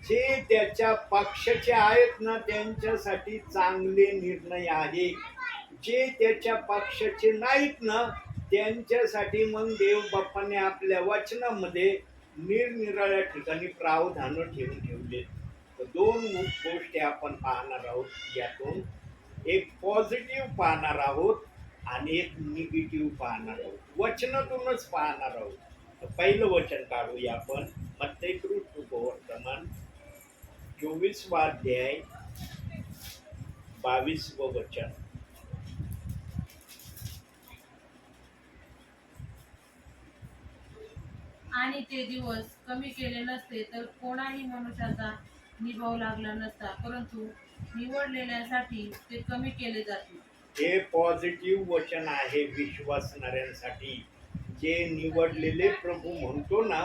जे त्याच्या पक्षाचे आहेत ना त्यांच्यासाठी चांगले निर्णय आहे. जे त्याच्या पक्षाचे नाहीत ना त्यांच्यासाठी मग देव बाप्पाने आपल्या वचनामध्ये निरनिराळ्या ठिकाणी प्रावधान ठेवून ठेवले. तर दोन गोष्टी आपण पाहणार आहोत यातून. एक पॉझिटिव्ह पाहणार आहोत आणि एक निगेटिव्ह पाहणार आहोत. वचनातूनच पाहणार आहोत. तर पहिलं वचन काढूया आपण. मत्ती वर्तमान 24वा अध्याय 22वं वचन.
आणि ते दिवस कमी केले नसते तर कोणाही मनुष्याचा निभाव लागला नसता, परंतु निवडलेल्यांसाठी ते कमी केले जातील.
हे पॉझिटिव्ह वचन आहे विश्वासणाऱ्यांसाठी. जे निवडलेले प्रभू म्हणतो ना,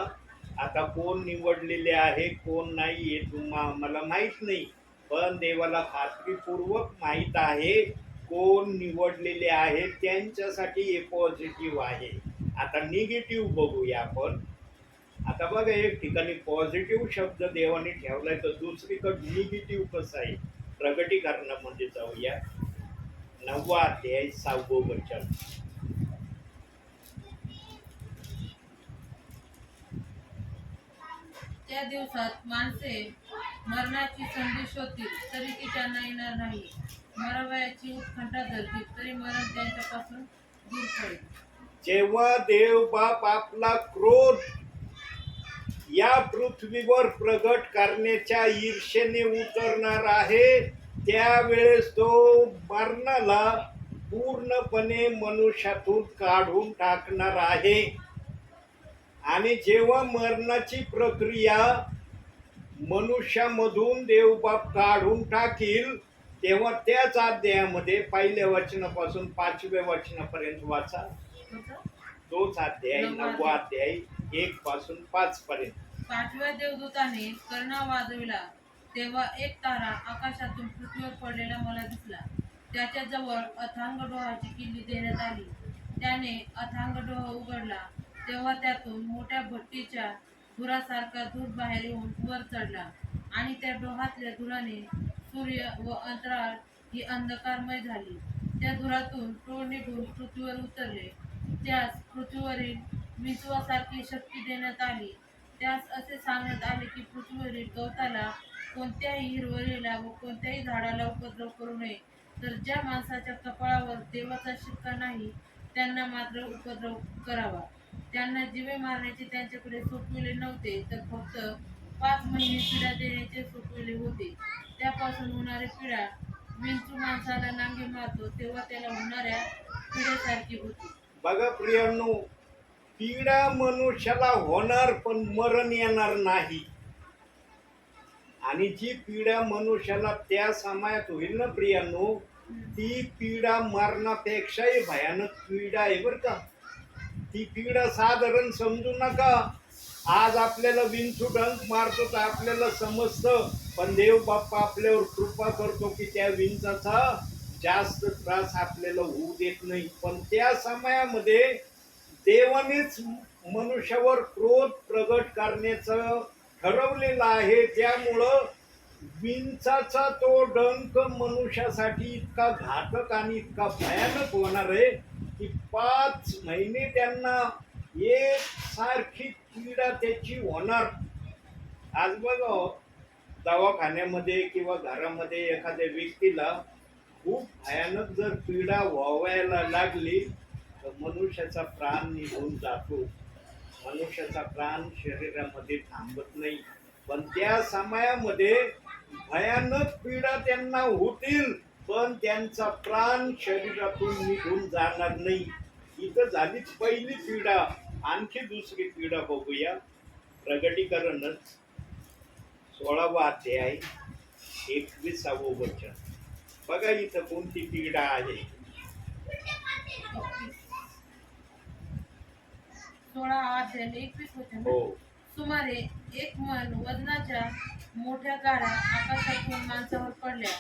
आता कोण निवडलेले आहे कोण नाही हे मला माहित नाही, पण देवाला खात्रीपूर्वक माहित आहे कोण निवडलेले आहे त्यांच्यासाठी हे पॉझिटिव्ह आहे. आता निगेटिव्ह बघूया आपण. आता बघा एक ठिकाणी पॉझिटिव्ह शब्द देवाने ठेवलाय तर दुसरीकडे निगेटिव्ह कसं आहे प्रगटीकरणामध्ये जाऊया. 9वा अध्याय 6वं वचन.
त्या दिवसात माणसे मरणाची संधी शोधतील तरी ती त्यांना येणार नाही, मरावयाची उत्कंठा धरतील तरी मरण त्यांच्यापासून दूर पडेल.
जेव्हा देव बाप आपला क्रोध या पृथ्वीवर प्रगट करण्याच्या ईर्षेने उतरणार आहे, त्यावेळेस तो मरणाला पूर्णपणे मनुष्यातून काढून टाकणार आहे. आणि जेव्हा मरणाची प्रक्रिया मनुष्यामधून देवबाप काढून टाकील, तेव्हा त्याच अध्यायामध्ये पहिल्या वचनापासून 5व्या वचनापर्यंत वाचा. तोच अध्याय 9वा अध्याय 1 पासून 5 पर्यंत.
5व्या देवदूताने कर्णा वाजविला, तेव्हा एक तारा आकाशातून पृथ्वीवर पडलेला मला दिसला. त्याच्या जवळ अथांग डोहाची किल्ली देण्यात आली. त्याने अथांग डोह उघडला, तेव्हा त्यातून मोठ्या भट्टीच्या धुरासारखा धूर बाहेर येऊन वर चढला. आणि त्या डोहातल्या धुराने सूर्य व अंतराळ ही अंधकारमय झाली. त्या धुरातून टोळ निघून पृथ्वीवर उतरले. त्यास पृथ्वीवरील विंचवासारखी शक्ती देण्यात आली. त्यास असे सांगण्यात आले की पृथ्वीवरील गवताला, कोणत्याही हिरवळीला व कोणत्याही झाडाला उपद्रव करू नये, तर ज्या माणसाच्या कपाळावर देवाचा शिक्का नाही त्यांना मात्र उपद्रव करावा. त्यांना जीवे मारण्याचे त्यांच्याकडे सोपविले नव्हते, तर फक्त 5 महिने पीडा देण्याचे सोपविले होते. त्यापासून होणारी पीडा विंचू माणसाला नांगे मारतो तेव्हा त्याला होणाऱ्या पीडेसारखी होती.
बघा प्रियांनो, पीडा मनुष्याला होणार पण मरण येणार नाही. आणि जी पीडा मनुष्याला त्या समयात होईल ना प्रियांनो, ती पीडा मरणापेक्षाही भयानक पीडा आहे बर का. ती पीडा साधारण समजू नका. आज आपल्याला विंचू डंक मारतो तर आपल्याला समजतं, पण देव बाप्पा आपल्यावर कृपा करतो की त्या विंचाचा जास्त त्रास आपल्याला होऊ देत नाही. पण त्या समयामध्ये देवानेच मनुष्यावर क्रोध प्रगट करण्याचं ठरवलेलं आहे. त्यामुळं विंचाचा तो डंक मनुष्यासाठी इतका घातक आणि इतका भयानक होणार आहे की 5 महिने त्यांना एक सारखी पीडा त्याची होणार. आज बघा दवाखान्यामध्ये किंवा घरामध्ये एखाद्या व्यक्तीला खूप भयानक जर पीडा व्हायला लागली तर मनुष्याचा प्राण निघून जातो. मनुष्याचा प्राण शरीरामध्ये थांबत नाही. पण त्या समयामध्ये भयानक पीडा त्यांना होतील पण त्यांचा प्राण शरीरातून निघून जाणार नाही. इथं झाली पहिली पीडा. आणखी दुसरी पीडा बघूया. प्रगटीकरणच 16वा अध्याय 21वे वचन. बघा इथं कोणती पीडा आहे.
16:21 होते ना?
हो,
सुमारे 1 मन वजनाच्या मोठ्या गारा आकाशातून माणसावर पडल्या.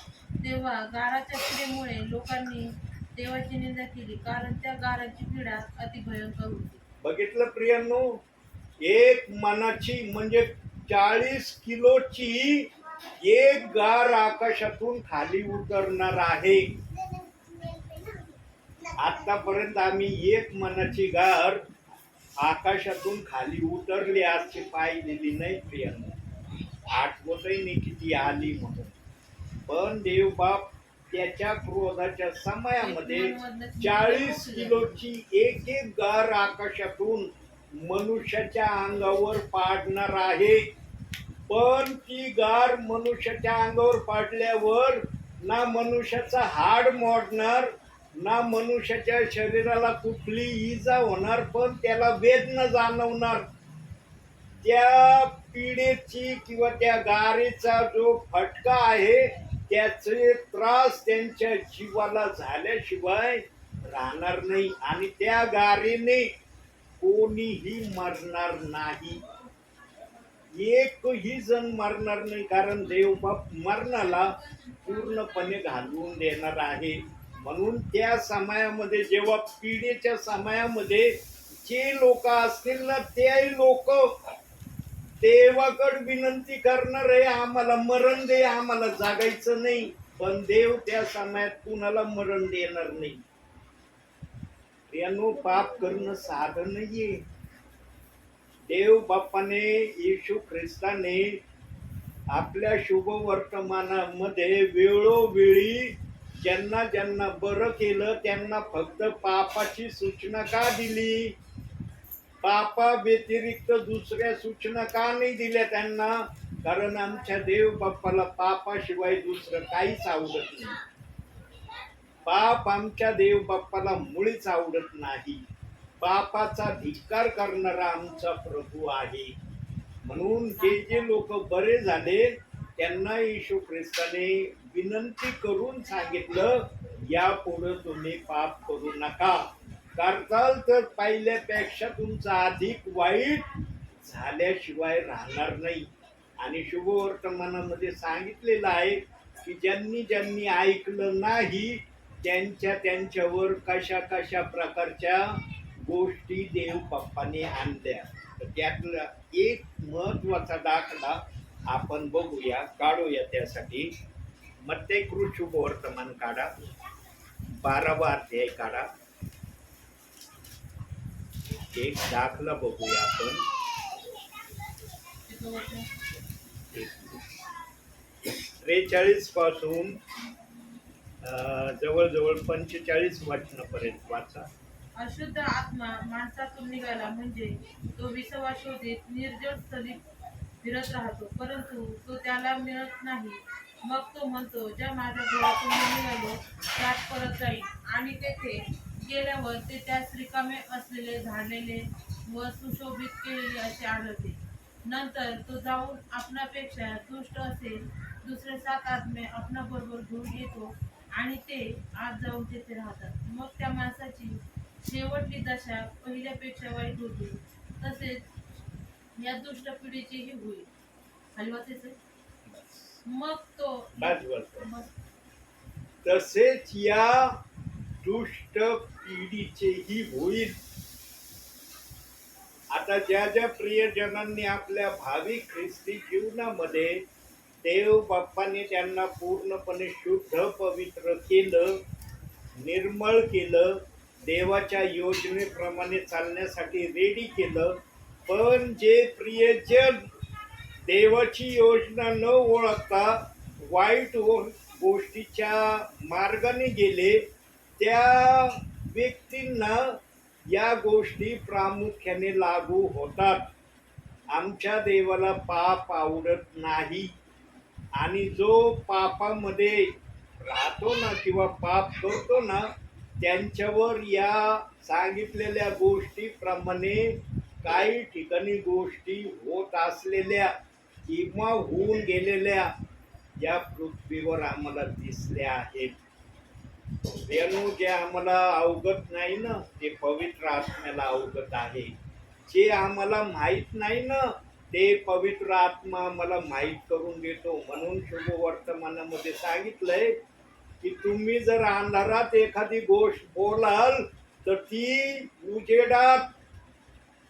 तेव्हा गाराच्या पीडेमुळे लोकांनी देवाची निंदा केली, कारण त्या गाराची पीडा अति भयंकर होती.
बघितलं प्रियांनो, एक मनाची म्हणजे 40 किलोची एक गार आकाशातून खाली उतरणार आहे. आतापर्यंत आम्ही एक मनाची गार आकाशातून खाली उतरली अशी पाहिलेली नाही प्रियांनो. आठवतही नाही किती आली म्हणून. पण देव बाप त्याच्या क्रोधाच्या समयामध्ये 40 किलोची एक एक गार आकाशातून मनुष्याच्या अंगावर पाडणार आहे. पण ती गार मनुष्याच्या अंगावर पाडल्यावर ना मनुष्याचा हाड मोडणार, ना मनुष्याच्या शरीराला कुठली इजा होणार, पण त्याला वेदना जाणवणार. त्या पिढेची किंवा त्या गारेचा जो फटका आहे त्याचे त्रास त्यांच्या जीवाला झाल्याशिवाय राहणार नाही. आणि त्या गारेने कोणीही मरणार नाही. एकही जण मरणार नाही, कारण देवबाप मरणाला पूर्णपणे घालवून देणार आहे. म्हणून त्या समयामध्ये, जेव्हा पिढीच्या समयामध्ये जे लोक असतील ना, ते लोक देवाकडे विनंती करणार आहे, आम्हाला मरण दे, आम्हाला जागायचं नाही. पण देव त्या समयात कुणाला मरण देणार नाही. यानो पाप करणं साधं नाहीये. देव बाप्पाने, येशू ख्रिस्ताने आपल्या शुभ वर्तमानामध्ये वेळोवेळी ज्यांना ज्यांना बरं केलं त्यांना फक्त पापाची सूचना का दिली? पापा व्यतिरिक्त दुसऱ्या सूचना का नाही दिल्या त्यांना? कारण आमच्या देव बाप्पाला पापाशिवाय दुसरं काहीच आवडत नाही. पाप आमच्या देव बाप्पाला मुळीच आवडत नाही. पापाचा धिक्कार करणारा आमचा प्रभू आहे. म्हणून जे जे लोक बरे झाले त्यांना येशू ख्रिस्ताने विनंती करून सांगितलं, यापुढे तुम्ही पाप करू नका. करताल तर पहिल्यापेक्षा तुमचा अधिक वाईट झाल्याशिवाय राहणार नाही. आणि शुभवर्तमानामध्ये सांगितलेलं आहे की ज्यांनी ज्यांनी ऐकलं नाही त्यांच्यावर कशा कशा प्रकारच्या गोष्टी देव बाप्पाने आणल्या. तर त्यातला एक महत्वाचा दाखला आपण बघूया, काढूया. त्यासाठी मत्तेकृत शुभवर्तमान काढा, 12वा अध्याय काढा. एक दाखला बघूया आपण. 43 पासून जवळजवळ 45 वचनापर्यंत वाचा.
अशुद्ध आत्मा माणसातून निघाला म्हणजे तो विसवा शोधित निर्जल स्थली फिरत राहतो, परंतु तो त्याला मिळत नाही. मग तो म्हणतो, ज्या माझ्या घरातून मी निघालो त्यात परत जाईल. आणि तेथे गेल्यावर ते त्यास रिकामे असलेले, झाडलेले व सुशोभित केलेले असे आढळते. नंतर तो जाऊन आपणापेक्षा दुष्ट असेल दुसरे 7 आत्मे आपणाबरोबर घेऊन येतो आणि ते आत जाऊन तेथे राहतात. मग त्या माणसाची शेवटली दशा पहिल्यापेक्षा वाईट होते. तसेच या दुष्ट पिढीचीही होईल. खाली वाचायचंय. मग तो
तसेच या दुष्ट पिढीचेही होईल. आता ज्या ज्या प्रियजनांनी आपल्या भावी ख्रिस्ती जीवनामध्ये देव बाप्पाने त्यांना पूर्णपणे शुद्ध पवित्र केलं, निर्मळ केलं, देवाच्या योजनेप्रमाणे चालण्यासाठी रेडी केलं, पण जे प्रियजन देवाची योजना न ओळखता वाईट गोष्टीच्या मार्गाने गेले, त्या व्यक्तींना या गोष्टी प्रामुख्याने लागू होतात. आमच्या देवाला पाप आवडत नाही. आणि जो पापामध्ये राहतो ना किंवा पाप करतो ना, त्यांच्यावर या सांगितलेल्या गोष्टीप्रमाणे काही ठिकाणी गोष्टी होत असलेल्या किंवा होऊन गेलेल्या या पृथ्वीवर आम्हाला दिसल्या आहेत. रेणू जे आम्हाला अवगत नाही ना, ते पवित्र आत्म्याला अवगत आहे. जे आम्हाला माहित नाही ना, ते पवित्र आत्मा आम्हाला माहित करून देतो. म्हणून शुभ वर्तमानामध्ये सांगितलंय की तुम्ही जर अंधारात एखादी गोष्ट बोलाल तर ती उजेडात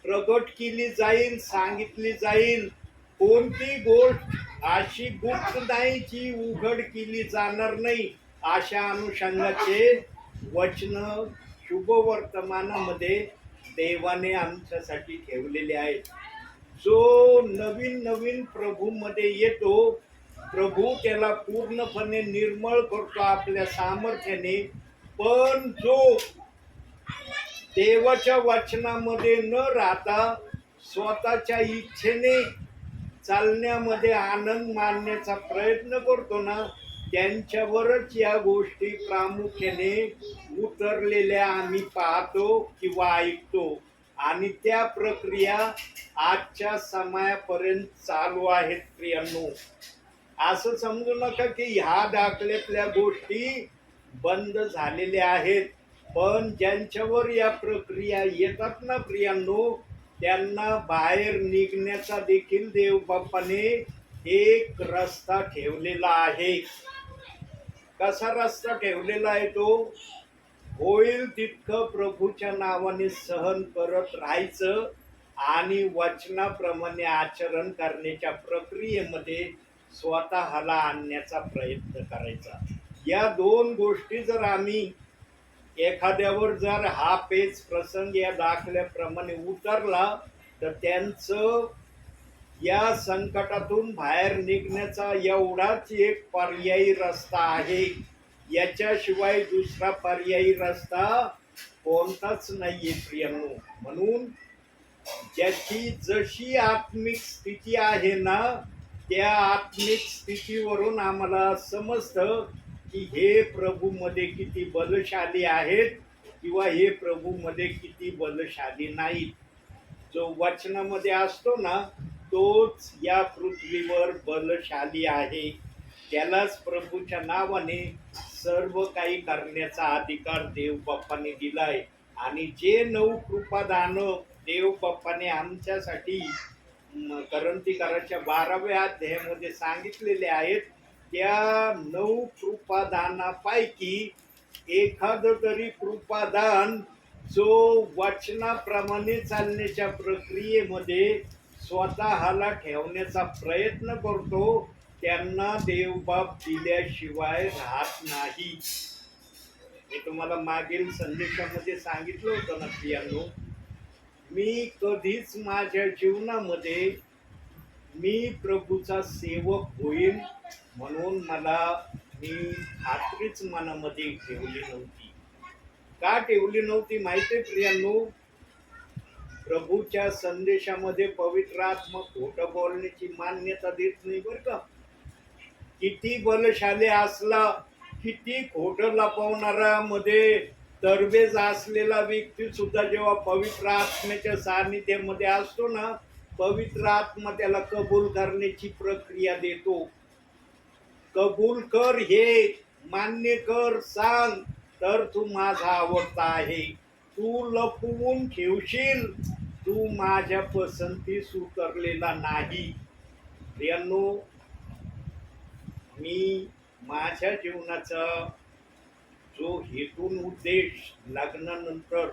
प्रगट केली जाईल, सांगितली जाईल. कोणती गोष्ट अशी गुप्त नाही जी उघड केली जाणार नाही. अशा अनुषंगाचे वचन शुभ वर्तमानामध्ये देवाने आमच्यासाठी ठेवलेले आहेत. जो नवीन नवीन प्रभूमध्ये येतो, प्रभू त्याला पूर्णपणे निर्मळ करतो आपल्या सामर्थ्याने. पण जो देवाच्या वचनामध्ये न राहता स्वतःच्या इच्छेने चालण्यामध्ये आनंद मानण्याचा प्रयत्न करतो ना, त्यांच्यावरच या गोष्टी प्रामुख्याने उतरलेल्या आम्ही पाहतो किंवा ऐकतो. आणि त्या प्रक्रिया आजच्या समयापर्यंत चालू आहेत. प्रियांनो, असं समजू नका की ह्या दाखल्यातल्या गोष्टी बंद झालेल्या आहेत. पण ज्यांच्यावर या प्रक्रिया येतात ना प्रियांनो, त्यांना बाहेर निघण्याचा देखील देव बाप्पाने एक रस्ता ठेवलेला आहे. कसा रस्ता ठेवलेला आहे तो? होईल तितकं प्रभूच्या नावाने सहन करत राहायचं आणि वचनाप्रमाणे आचरण करण्याच्या प्रक्रियेमध्ये स्वतःला आणण्याचा प्रयत्न करायचा. या दोन गोष्टी जर आम्ही एखाद्यावर जर हा पेच प्रसंग या दाखल्याप्रमाणे उतरला तर त्यांचं या संकटातून बाहेर निघण्याचा एवढाच एक पर्यायी रस्ता आहे. याच्याशिवाय दुसरा पर्यायी रस्ता कोणताच नाहीये प्रियांनो. म्हणून ज्याची जशी आत्मिक स्थिती आहे ना, त्या आत्मिक स्थितीवरून आम्हाला समजतं की हे प्रभूमध्ये किती बलशाली आहेत किंवा हे प्रभूमध्ये किती बलशाली नाहीत. जो वचनामध्ये असतो ना, तोच या पृथ्वीवर बलशाली आहे. त्यालाच प्रभूच्या नावाने सर्व काही करण्याचा अधिकार देव बाप्पाने दिलाय. आणि जे 9 कृपादान देव बाप्पाने आमच्यासाठी करंतीकाराच्या 12व्या अध्यायामध्ये सांगितलेले आहेत, त्या 9 कृपादानापैकी एखादं तरी कृपादान जो वचनाप्रमाणे चालण्याच्या प्रक्रियेमध्ये स्वतःला ठेवण्याचा प्रयत्न करतो, त्यांना देवबाप दिल्याशिवाय राहत नाही. मी तुम्हाला मागील संदेशामध्ये सांगितलं होतं ना प्रियांनो, मी कधीच माझ्या जीवनामध्ये मी प्रभूचा सेवक होईल म्हणून मी खात्रीच मनामध्ये ठेवली नव्हती. का ठेवली नव्हती माहिती प्रियांनो? प्रभूच्या संदेशामध्ये पवित्र आत्मा खोटं बोलण्याची मान्यता देत नाही बरं का. किती बलशाली असला, किती खोटं लपवणारा मध्ये तरबेज असलेला व्यक्ती सुद्धा जेव्हा पवित्र आत्म्याच्या सानिध्यामध्ये असतो ना, पवित्र आत्मा त्याला कबूल करण्याची प्रक्रिया देतो. कबूल कर, हे मान्य कर, सांग तर तू माझा आवडता आहे. तू लपवून ठेवशील, तू माझ्या पसंतीस उतरलेला नाही. प्रियांनो, मी माझ्या जीवनाचा जो हेतून उद्देश लग्नानंतर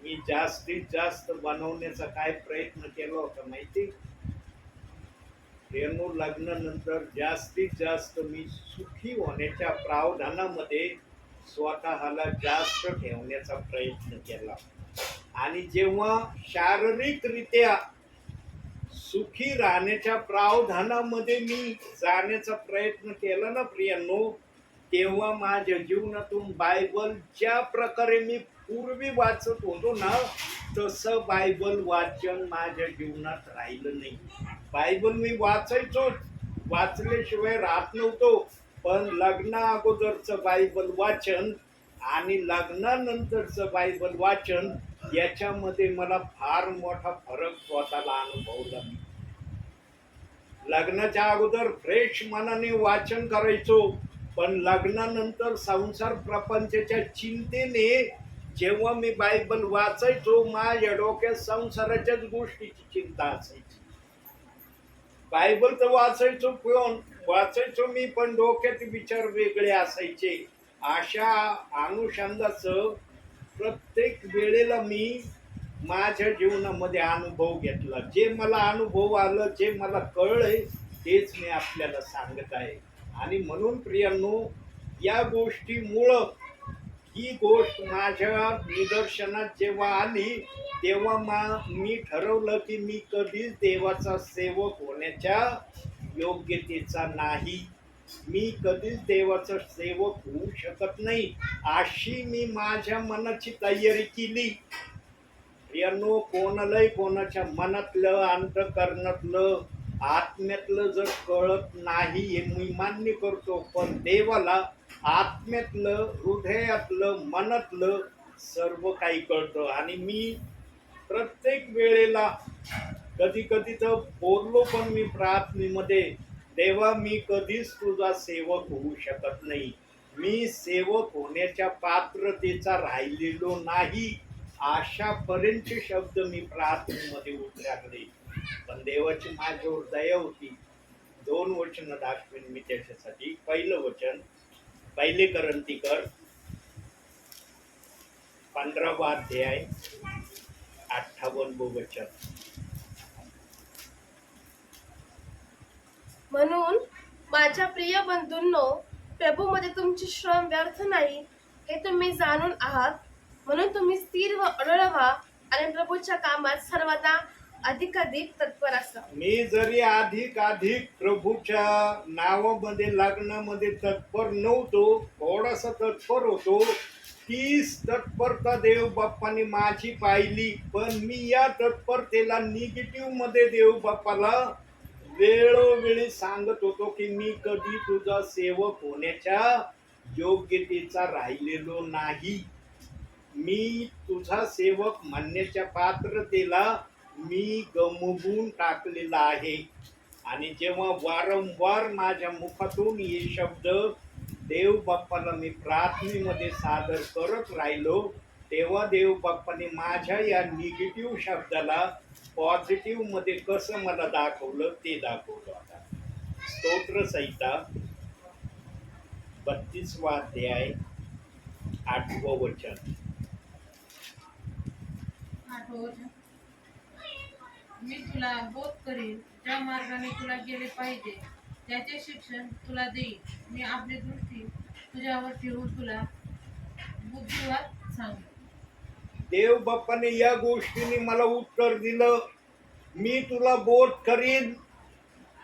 मी जास्तीत जास्त बनवण्याचा काय प्रयत्न केला होता माहिती? प्रियांनो, लग्नानंतर जास्तीत जास्त मी सुखी होण्याच्या प्रावधानामध्ये स्वतःला जास्त ठेवण्याचा प्रयत्न केला. आणि जेव्हा शारीरिकरित्या सुखी राहण्याच्या प्रावधानामध्ये मी जाण्याचा प्रयत्न केला ना प्रियांनो, तेव्हा माझ्या जीवनातून बायबल ज्या प्रकारे मी पूर्वी वाचत होतो ना, तसं बायबल वाचन माझ्या जीवनात राहिलं नाही. बायबल मी वाचायचो, वाचल्याशिवाय राहत नव्हतो. पण लग्ना अगोदरचं बायबल वाचन आणि लग्नानंतरचं बायबल वाचन याच्यामध्ये मला फार मोठा फरक स्वतःला अनुभवला. लग्नाच्या अगोदर फ्रेश मनाने वाचन करायचो, पण लग्नानंतर संसार प्रपंचाच्या चिंतेने जेव्हा मी बायबल वाचायचो माझ्या डोक्यात संसाराच्याच गोष्टीची चिंता असायची. बायबल तर वाचायचो मी, पण डोक्यात विचार वेगळे असायचे. अशा अनुषंगाचं प्रत्येक वेळेला मी माझ्या जीवनामध्ये अनुभव घेतला. जे मला अनुभव आलं, जे मला कळलंय तेच मी आपल्याला सांगत आहे. आणि म्हणून प्रियांनो, या गोष्टीमुळं ही गोष्ट माझ्या निदर्शनात जेव्हा आली तेव्हा मी ठरवलं की मी कधीच देवाचा सेवक होण्याच्या योग्यतेचा नाही, मी कधीच देवाचा सेवक होऊ शकत नाही, अशी मी माझ्या मनाची तयारी केली. प्रियांनो, कोणालाही कोणाच्या मनातलं, अंतःकरणातलं, आत्म्यातलं जर कळत नाही हे मी मान्य करतो, पण देवाला आत्म्यातलं, हृदयातलं, मनातलं सर्व काही कळतं. आणि मी प्रत्येक वेळेला कधी कधी तर बोललो पण मी प्रार्थनेमध्ये, देवा मी कधीच तुझा सेवक होऊ शकत नाही, मी सेवक होण्याच्या पात्रतेचा राहिलेलो नाही, अशापर्यंतचे शब्द मी प्रार्थनेमध्ये उतरले. पण देवाची माझ्यावर दया होती. 2 वचन दाखवेन मी त्याच्यासाठी. पहिलं वचन, पहिले करंतीकर 15वा अध्याय 58 वचन.
म्हणून माझ्या प्रिय बंधूंनो, प्रभूमध्ये तुमचे श्रम व्यर्थ नाही हे तुम्ही जाणून आहात. म्हणून तुम्ही स्थिर व अडळ व्हा आणि प्रभूच्या कामात सर्वदा अधिकाधिक तत्पर असा.
मी जरी अधिक प्रभूच्या नावामध्ये, लग्नामध्ये तत्पर नव्हतो, थोडासा तत्पर होतो, तीच तत्परता देव बाप्पाने माझी पाहिली. पण मी या तत्परतेला निगेटिव्ह मध्ये देव बाप्पाला वेळोवेळी सांगत होतो की मी कधी तुझा सेवक होण्याच्या योग्यतेचा राहिलेलो नाही, मी तुझा सेवक म्हणण्याच्या पात्रतेला मी गमवून टाकलेला आहे. आणि जेव्हा वारंवार माझ्या मुखातून हे शब्द देव बाप्पाला मी प्रार्थनेमध्ये सादर करत राहिलो, तेव्हा देव बाप्पाने माझ्या या निगेटिव्ह शब्दाला पॉझिटिव्ह मध्ये कसं मला दाखवलं ते दाखवलं. आता स्तोत्र संहिता 32वा अध्याय 8वं वचन.
8वं वचन. मी तुला बोध करीन, ज्या मार्गाने तुला गेले पाहिजे त्याचे शिक्षण तुला देईन. मी आपली दृष्टी तुझ्यावर ठेवून तुला बुद्धिवाद सांगेन.
देव बाप्पाने या गोष्टीने मला उत्तर दिलं, मी तुला बोध करीन.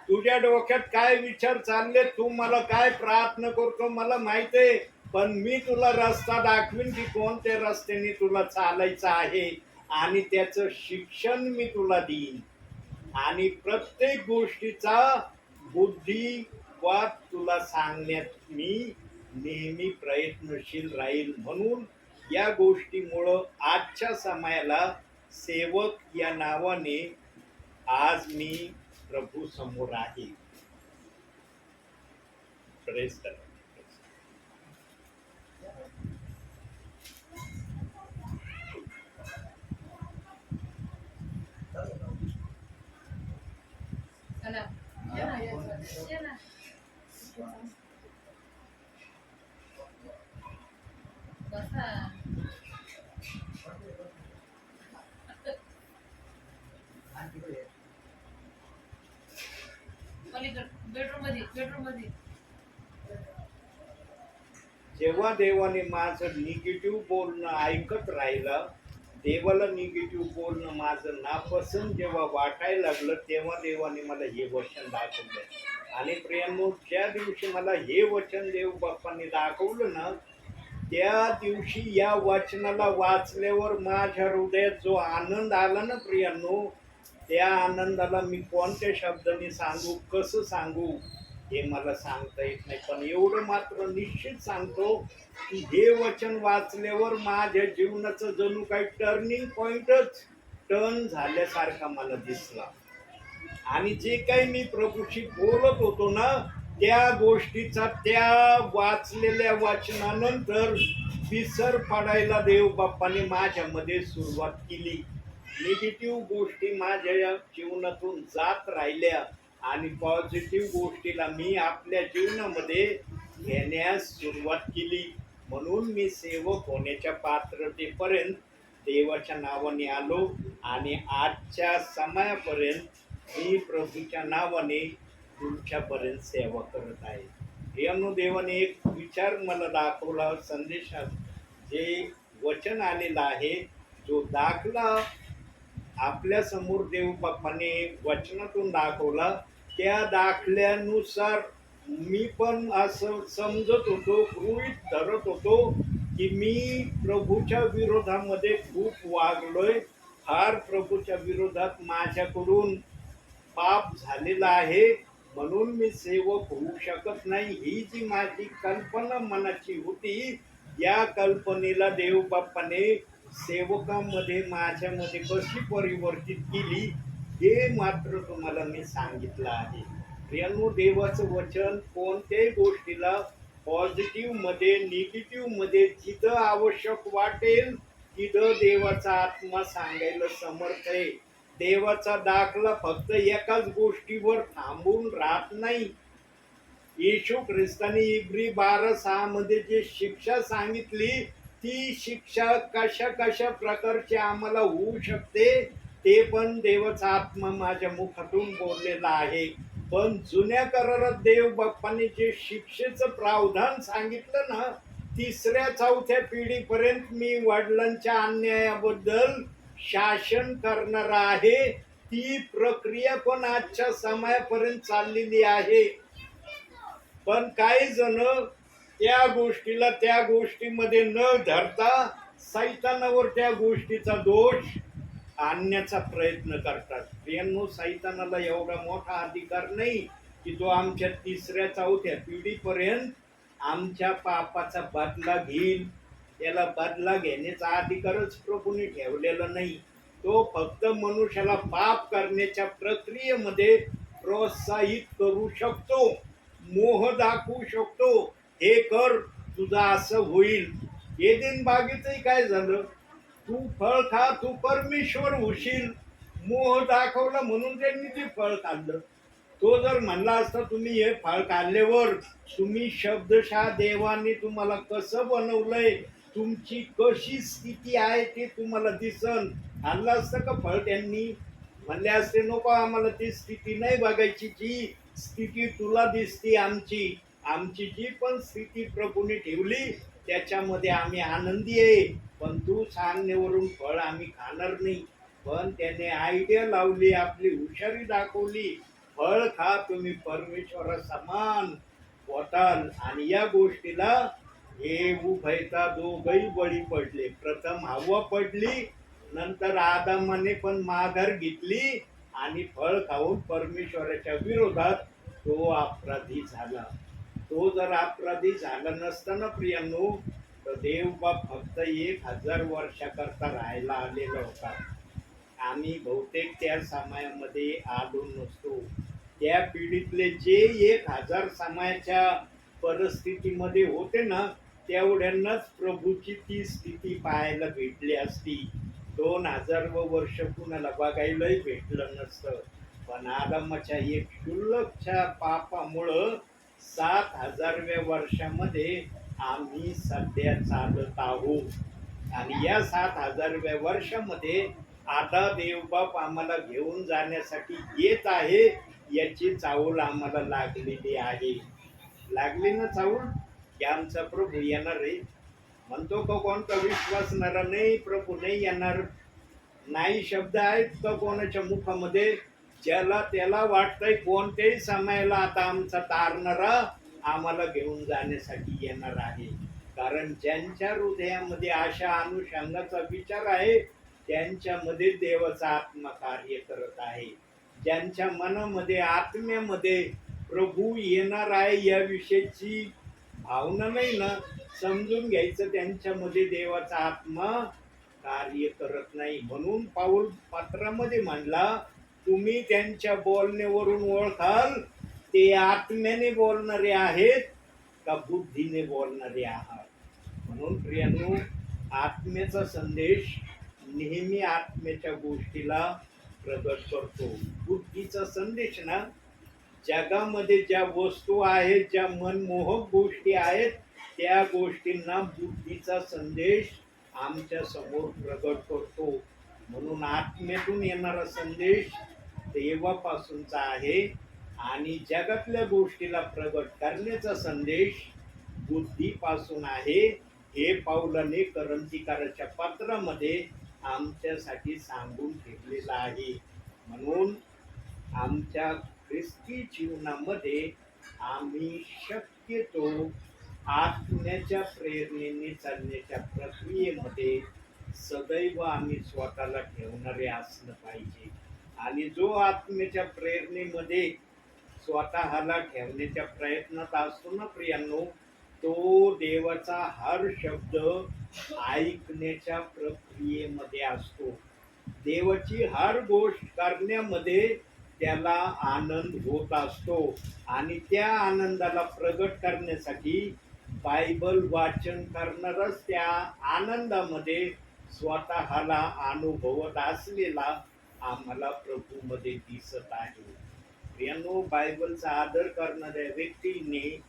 तुझ्या डोक्यात काय विचार चालले, तू मला काय प्रार्थना करतो मला माहित आहे, पण मी तुला रस्ता दाखवीन की कोणत्या रस्त्याने तुला चालायचं आहे, आणि त्याचं शिक्षण मी तुला देईन. आणि प्रत्येक गोष्टीचा बुद्धिवाद तुला सांगण्यात मी नेहमी प्रयत्नशील राहील. म्हणून या गोष्टीमुळं आजच्या समयाला सेवक या नावाने आज मी प्रभू समोर आहे. Praise the Lord.
चला ये ना. बसा. बेडरूम मध्ये.
जेव्हा देवाने माझं निगेटिव्ह बोलणं ऐकत राहिलं, देवाला निगेटिव्ह बोलणं माझं नापसंत जेव्हा वाटायला लागलं, तेव्हा देवाने मला हे वचन दाखवलं. आणि प्रियांनो, ज्या दिवशी मला हे वचन देव बाप्पाने दाखवलं ना, त्या दिवशी या वचनाला वाचल्यावर माझ्या हृदयात जो आनंद आला ना प्रियांनो, त्या आनंदाला मी कोणत्या शब्दाने सांगू, कसं सांगू. हे मला सांगता येत नाही, पण एवढं मात्र निश्चित सांगतो की हे वचन वाचल्यावर माझ्या जीवनाचं जणू काही टर्निंग पॉइंटच टर्न झाल्यासारखा मला दिसला. आणि जे काही मी प्रभूशी बोलत होतो ना, त्या गोष्टीचा त्या वाचलेल्या वाचनानंतर विसर पडायला देव बाप्पाने माझ्यामध्ये सुरुवात केली. निगेटिव्ह गोष्टी माझ्या या जीवनातून जात राहिल्या आणि पॉझिटिव्ह गोष्टीला मी आपल्या जीवनामध्ये घेण्यास सुरुवात केली. म्हणून मी सेवक होण्याच्या पात्रतेपर्यंत देवाच्या नावाने आलो आणि आजच्या समयापर्यंत मी प्रभूच्या नावाने तुमच्यापर्यंत सेवा करत आहे. प्रियानो, देवाने एक विचार मला दाखवला संदेशात, जे वचन आलेलं आहे, जो दाखला आपल्या समोर देव बाप्पाने वचनातून दाखवला, त्या दाखल्यानुसार मी पण असं समजत होतो, गृहीत धरत होतो की मी प्रभूच्या विरोधामध्ये खूप वागलोय, फार प्रभूच्या विरोधात माझ्याकडून पाप झालेला आहे, म्हणून मी सेवक होऊ शकत नाही. ही जी माझी कल्पना मनाची होती, या कल्पनेला देव बाप्पाने सेवकामध्ये माझ्यामध्ये कशी परिवर्तित केली हे मात्र तुम्हाला मी सांगितलं आहे. प्रियानो, देवाचं वचन कोणत्याही गोष्टीला पॉझिटिव्ह मध्ये निगेटिव्ह मध्ये जिथं आवश्यक वाटेल तिथं देवाचा आत्मा सांगायला समर्थ आहे. देवाचा दाखला फक्त एकाच गोष्टीवर थांबून राहत नाही. येशू ख्रिस्ताने इब्री 12:6 मध्ये जे शिक्षा सांगितली, ती शिक्षा कशा कशा प्रकारची आम्हाला होऊ शकते ते पण देवाचा आत्मा माझ्या मुखातून बोललेला आहे. पण जुन्या करारात देव बाप्पाने जे शिक्षेचं प्रावधान सांगितलं ना, 3ऱ्या-4थ्या पिढीपर्यंत मी वडिलांच्या अन्यायाबद्दल शासन करणार आहे, ती प्रक्रिया पण आजच्या समयापर्यंत चाललेली आहे. पण काही जण त्या गोष्टीला त्या गोष्टीमध्ये न धरता सैतानावर त्या गोष्टीचा दोष आणण्याचा प्रयत्न करतात. प्रियांनो, सैतानाला एवढा मोठा अधिकार नाही की तो आमच्या 3ऱ्या-4थ्या पिढीपर्यंत आमच्या पापाचा बदला घेईल. त्याला बदला घेण्याचा अधिकारच प्रभूने ठेवलेला नाही. तो फक्त मनुष्याला पाप करण्याच्या प्रक्रियेमध्ये प्रोत्साहित करू शकतो, मोह दाखवू शकतो, हे कर तुझं असं होईल. एदेन बागेतही काय झालं, तू फळ खा, तू परमेश्वर होशील. मोह दाखवला म्हणून त्यांनी ते फळ खाल्लं. तो जर म्हणला असता तुम्ही हे फळ खाल्ल्यावर तुम्ही शब्दशः देवाने तुम्हाला कसं बनवलंय, तुमची कशी स्थिती आहे ते तुम्हाला दिसन, खाल्लं असतं का फळ? त्यांनी म्हणले असते नको आम्हाला ती स्थिती नाही बघायची, जी स्थिती तुला दिसते आमची आमची जी पण स्थिती प्रभूने ठेवली त्याच्यामध्ये आम्ही आनंदी आहे, पण तू सांगण्यावरून फळ आम्ही खाणार नाही. पण त्याने आयडिया लावली, आपली हुशारी दाखवली, फळ खा तुम्ही परमेश्वरा समान होताल. आणि या गोष्टीला हे उभयता दोघही बळी पडले. प्रथम हव्वा पडली, नंतर आदामाने पण माघार घेतली आणि फळ खाऊन परमेश्वराच्या विरोधात तो अपराधी झाला. तो जर अपराधी झाला नसताना प्रियांनो, तर देवबाप फक्त 1000 वर्षाकरता राहायला आलेला होता. आम्ही बहुतेक त्या समयामध्ये आलो नसतो. त्या पिढीतले जे 1000 समाजाच्या परिस्थितीमध्ये होते ना, तेवढ्यांनाच प्रभूची ती स्थिती पाहायला भेटली असती. 2000 वर्ष कुणाला बघायलाही भेटलं नसतं. पण आदमाच्या एक क्षुल्लकच्या पापामुळं 7000व्या वर्षामध्ये आम्ही सध्या चालत आहोत. आणि या 7000व्या वर्षामध्ये आता देवबाप आम्हाला घेऊन जाण्यासाठी येत आहे, याची चाहूल आम्हाला लागलेली आहे. लागली ना चाहूल की आमचा प्रभू येणार आहे. म्हणतो का कोणता विश्वासणारा नाही प्रभू नाही येणार? नाही शब्द आहेत का कोणाच्या मुखामध्ये? ज्याला त्याला वाटतंय कोणत्याही समयाला आता आमचा तारणारा आम्हाला घेऊन जाण्यासाठी येणार आहे. कारण ज्यांच्या हृदयामध्ये अशा अनुषंगाचा विचार आहे त्यांच्यामध्ये देवाचा आत्मा कार्य करत आहे. ज्यांच्या मनामध्ये आत्म्यामध्ये प्रभू येणार आहे या विषयीची भावना नाही ना, समजून घ्यायचं त्यांच्यामध्ये देवाचा आत्मा कार्य करत नाही. म्हणून पाऊल पत्रामध्ये म्हणला, तुम्ही त्यांच्या बोलण्यावरून ओळखाल ते आत्म्याने बोलणारे आहेत का बुद्धीने बोलणारे आहात. म्हणून प्रियांनो, आत्म्याचा संदेश नेहमी आत्म्याच्या गोष्टीला प्रगट करतो. बुद्धीचा संदेश ना, जगामध्ये ज्या वस्तू आहेत, ज्या मनमोहक गोष्टी आहेत, त्या गोष्टींना बुद्धीचा संदेश आमच्या समोर प्रगट करतो. म्हणून आत्म्यातून येणारा संदेश देवापासूनचा आहे आणि जगातल्या गोष्टीला प्रगट करण्याचा संदेश बुद्धीपासून आहे. हे पाऊलाने करंथीकराच्या पत्रामध्ये आमच्यासाठी सांगून ठेवलेलं आहे. म्हणून आमच्या ख्रिस्ती जीवनामध्ये आम्ही शक्यतो आत्म्याच्या प्रेरणेने चालण्याच्या प्रक्रियेमध्ये सदैव आम्ही स्वतःला ठेवणारे असलं पाहिजे. आणि जो आत्म्याच्या प्रेरणेमध्ये स्वतःला ठेवण्याच्या प्रयत्नात असतो ना प्रियांनो, तो देवाचा हर शब्द ऐकण्याच्या प्रक्रियेमध्ये असतो. देवाची हर गोष्ट करण्यामध्ये त्याला आनंद होत असतो आणि त्या आनंदाला प्रगट करण्यासाठी बायबल वाचन करणारच त्या आनंदामध्ये स्वतःला अनुभवत असलेला आम्हाला प्रभूमध्ये दिसत आहे. प्रियांनो, बायबलचा आदर करणाऱ्या व्यक्तीने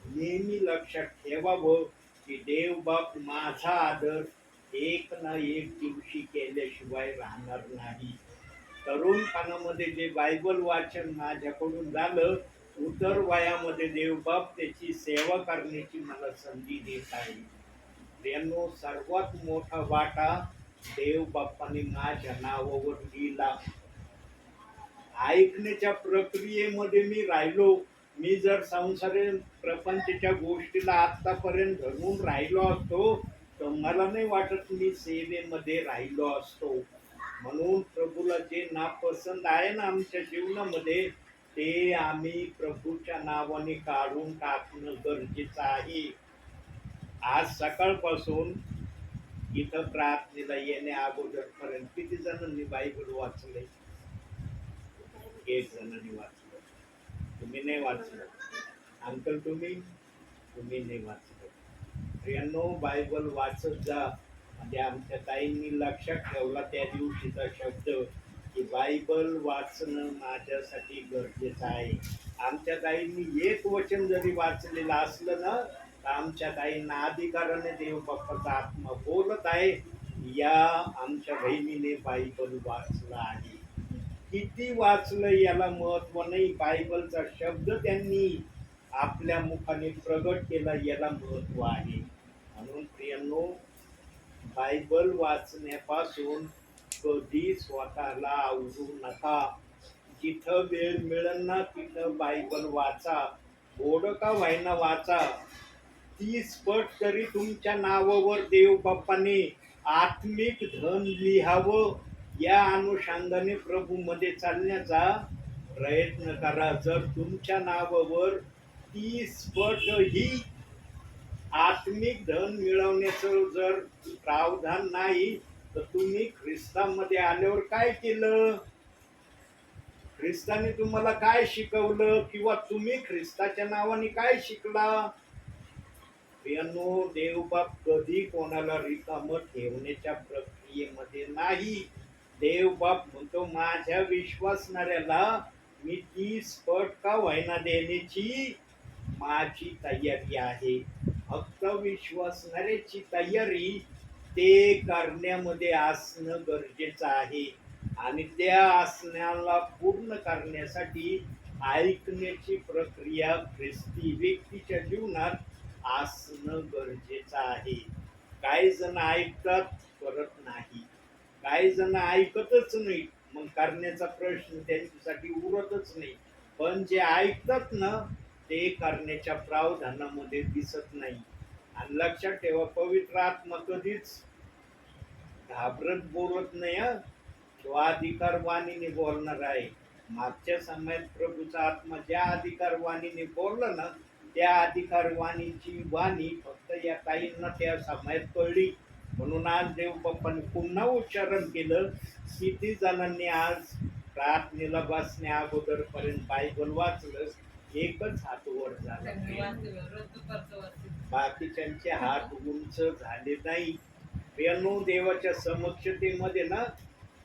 नेहमी लक्षात ठेवावं की देव बाप माझा आदर एक ना एक दिवशी केल्याशिवाय राहणार नाही. तरुणपणामध्ये जे बायबल वाचन माझ्याकडून झालं, उतर वयामध्ये देवबाप त्याची सेवा करण्याची मला संधी देत आहे. प्रियांनो, सर्वात मोठा वाटा देवबापाने माझ्या नावावर लिहिला. ऐकण्याच्या प्रक्रियेमध्ये मी राहिलो. मी जर संसारी प्रपंचाच्या गोष्टीला आतापर्यंत धरून राहिलो असतो तर मला नाही वाटत मी सेवेमध्ये राहिलो असतो. म्हणून प्रभूला जे नापसंत आहे ना आमच्या जीवनामध्ये, ते आम्ही प्रभूच्या नावाने काढून टाकणं गरजेचं आहे. आज सकाळपासून इथं प्रार्थनेला येण्या अगोदरपर्यंत किती जणांनी बायबल वाचले? एक जणांनी वाचलं. तुम्ही नाही वाचलं. अंकल, तुम्ही नाही वाचलं. प्रियांनो, बायबल वाचत जा. म्हणजे आमच्या ताईंनी लक्षात ठेवला त्या दिवशीचा शब्द की बायबल वाचणं माझ्यासाठी गरजेचं आहे. आमच्या ताईंनी एक वचन जरी वाचलेलं असलं ना, तर आमच्या ताईंना अधिकाराने देव बाप्पाचा आत्मा बोलत आहे, या आमच्या बहिणीने बायबल वाचला आहे. किती वाचलं याला महत्व नाही, बायबलचा शब्द त्यांनी आपल्या मुखाने प्रगट केला याला महत्व आहे. म्हणून प्रियांनो, बायबल वाचण्यापासून कधी स्वतःला आवरू नका. जिथं वेळ मिळेल ना तिथं बायबल वाचा. थोडं का व्हायना वाचा. 30 पट तरी तुमच्या नावावर देव बाप्पाने आत्मिक धन लिहावं. या अनुषंगाने प्रभूमध्ये चालण्याचा प्रयत्न करा. जर तुमच्या नावावर 30 पट ही आत्मिक धन मिळवण्याचं जर प्रावधान नाही, तर तुम्ही ख्रिस्तामध्ये आल्यावर काय केलं? ख्रिस्ताने तुम्हाला काय शिकवलं किंवा तुम्ही ख्रिस्ताच्या नावाने काय शिकला? प्रियांनो, देवबाप कधी कोणाला रिकामं ठेवण्याच्या प्रक्रियेमध्ये नाही. देवबाप म्हणतो, माझ्या विश्वासणाऱ्याला मी 30 पट का व्हायना देण्याची माझी तयारी आहे. फक्त विश्वासणाऱ्याची तयारी ते करण्यामध्ये असणं गरजेचं आहे आणि त्या असण्याला पूर्ण करण्यासाठी ऐकण्याची प्रक्रिया ख्रिस्ती व्यक्तीच्या जीवनात असणं गरजेचं आहे. काही जण ऐकतात, करत नाही. काही जण ऐकतच नाही, मग करण्याचा प्रश्न त्यांच्यासाठी उरतच नाही. पण जे ऐकतात ना, ते करण्याच्या प्रावधानामध्ये दिसत नाही. आणि लक्षात ठेवा, पवित्र आत्मा कधीच घाबरत बोलत नाही. तो अधिकार वाणीने बोलणार आहे. मागच्या समयात प्रभूचा आत्मा ज्या अधिकारवाणीने बोललं ना, त्या अधिकारवाणीची वाणी फक्त या काहींना त्या समयात कळली. म्हणून आज देव बाप्पाने पुन्हा उच्चारण केलं. किती जणांनी आज प्रार्थनेला बसण्या अगोदर पर्यंत बायबल वाचलं? एकच हात वर झाला, बाकीच्यांचे हात उंच झाले नाही. प्रियांनो, देवाच्या समक्षतेमध्ये ना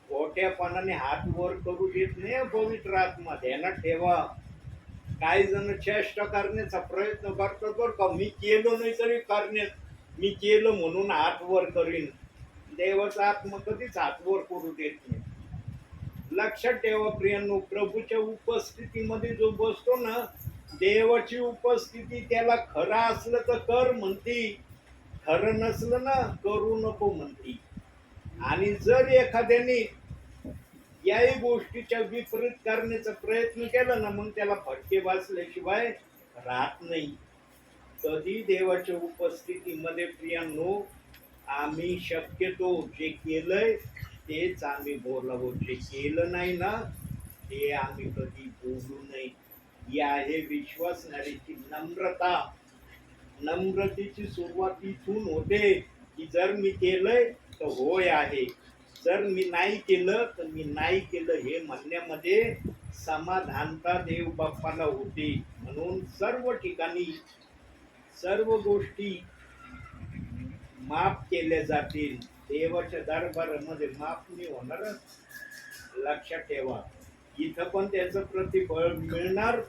खोट्यापणाने हात वर करू देत नाही. पवित्र आत्मा ध्यानात ठेवा. काही जण चेष्टा करण्याचा प्रयत्न करतात बरं का, मी केलं नाही तरी करण्यात, मी केलं म्हणून हात वर करीन. देवाचा आत्मा कधीच हात वर करू देत नाही. लक्षात ठेवा प्रियांनो, प्रभूच्या उपस्थितीमध्ये जो बसतो ना, देवाची उपस्थिती त्याला खरं असलं तर कर म्हणती, खरं नसलं ना करू नको म्हणती. आणि जर एखाद्याने याही गोष्टीच्या विपरीत करण्याचा प्रयत्न केला ना, मग त्याला फटके बसल्याशिवाय राहत नाही. कधी देवाच्या उपस्थितीमध्ये प्रियांनो आम्ही शक्यतो जे केलंय तेच आम्ही बोलावं, जे केलं नाही ना ते आम्ही कधी बोलू नये. ही आहे विश्वासणाऱ्याची नम्रता. नम्रतेची सुरुवात इथून होते की जर मी केलंय तर होय आहे, जर मी नाही केलं तर मी नाही केलं हे म्हणण्यामध्ये समाधानता देव बाप्पाला होते. म्हणून सर्व ठिकाणी सर्व गोष्टी माफ केल्या जातील. देवाच्या दरबारामध्ये माफ नाही होणार. लक्षात ठेवा, इथं पण त्याचं प्रतिफळ मिळणार.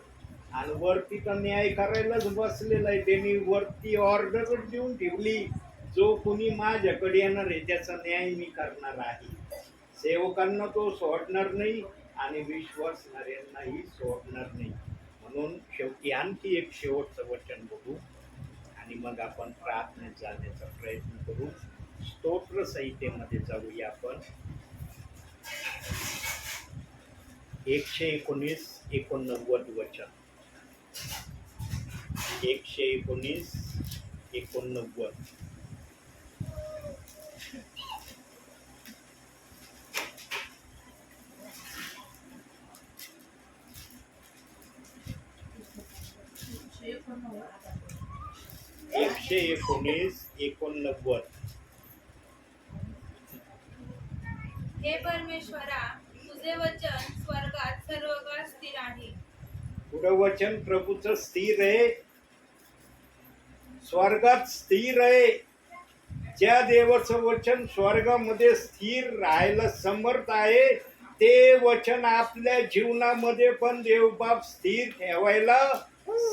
आणि वरती तर न्याय करायलाच बसलेला आहे. त्यांनी वरती ऑर्डरच देऊन ठेवली, जो कोणी माझ्याकडे येणार आहे त्याचा न्याय मी करणार आहे. सेवकांना तो सोडणार नाही आणि विश्वासणाऱ्यांनाही सोडणार नाही. म्हणून शेवटी आणखी एक शेवटचं वचन बघू आणि मग आपण प्रार्थनेत जाण्याचा प्रयत्न करू. स्तोत्र संहितेमध्ये जाऊया आपण. 119-89 वचन. 119-89. एकशे 19-89.
हे परमेश्वरा, तुझे वचन स्वर्गात सर्व काळ स्थिर आहे.
पुढं वचन प्रभूचं स्थिर आहे, स्वर्गात स्थिर आहे. ज्या देवाचं वचन स्वर्गामध्ये स्थिर राहायला समर्थ आहे, ते वचन आपल्या जीवनामध्ये पण देवबाप स्थिर ठेवायला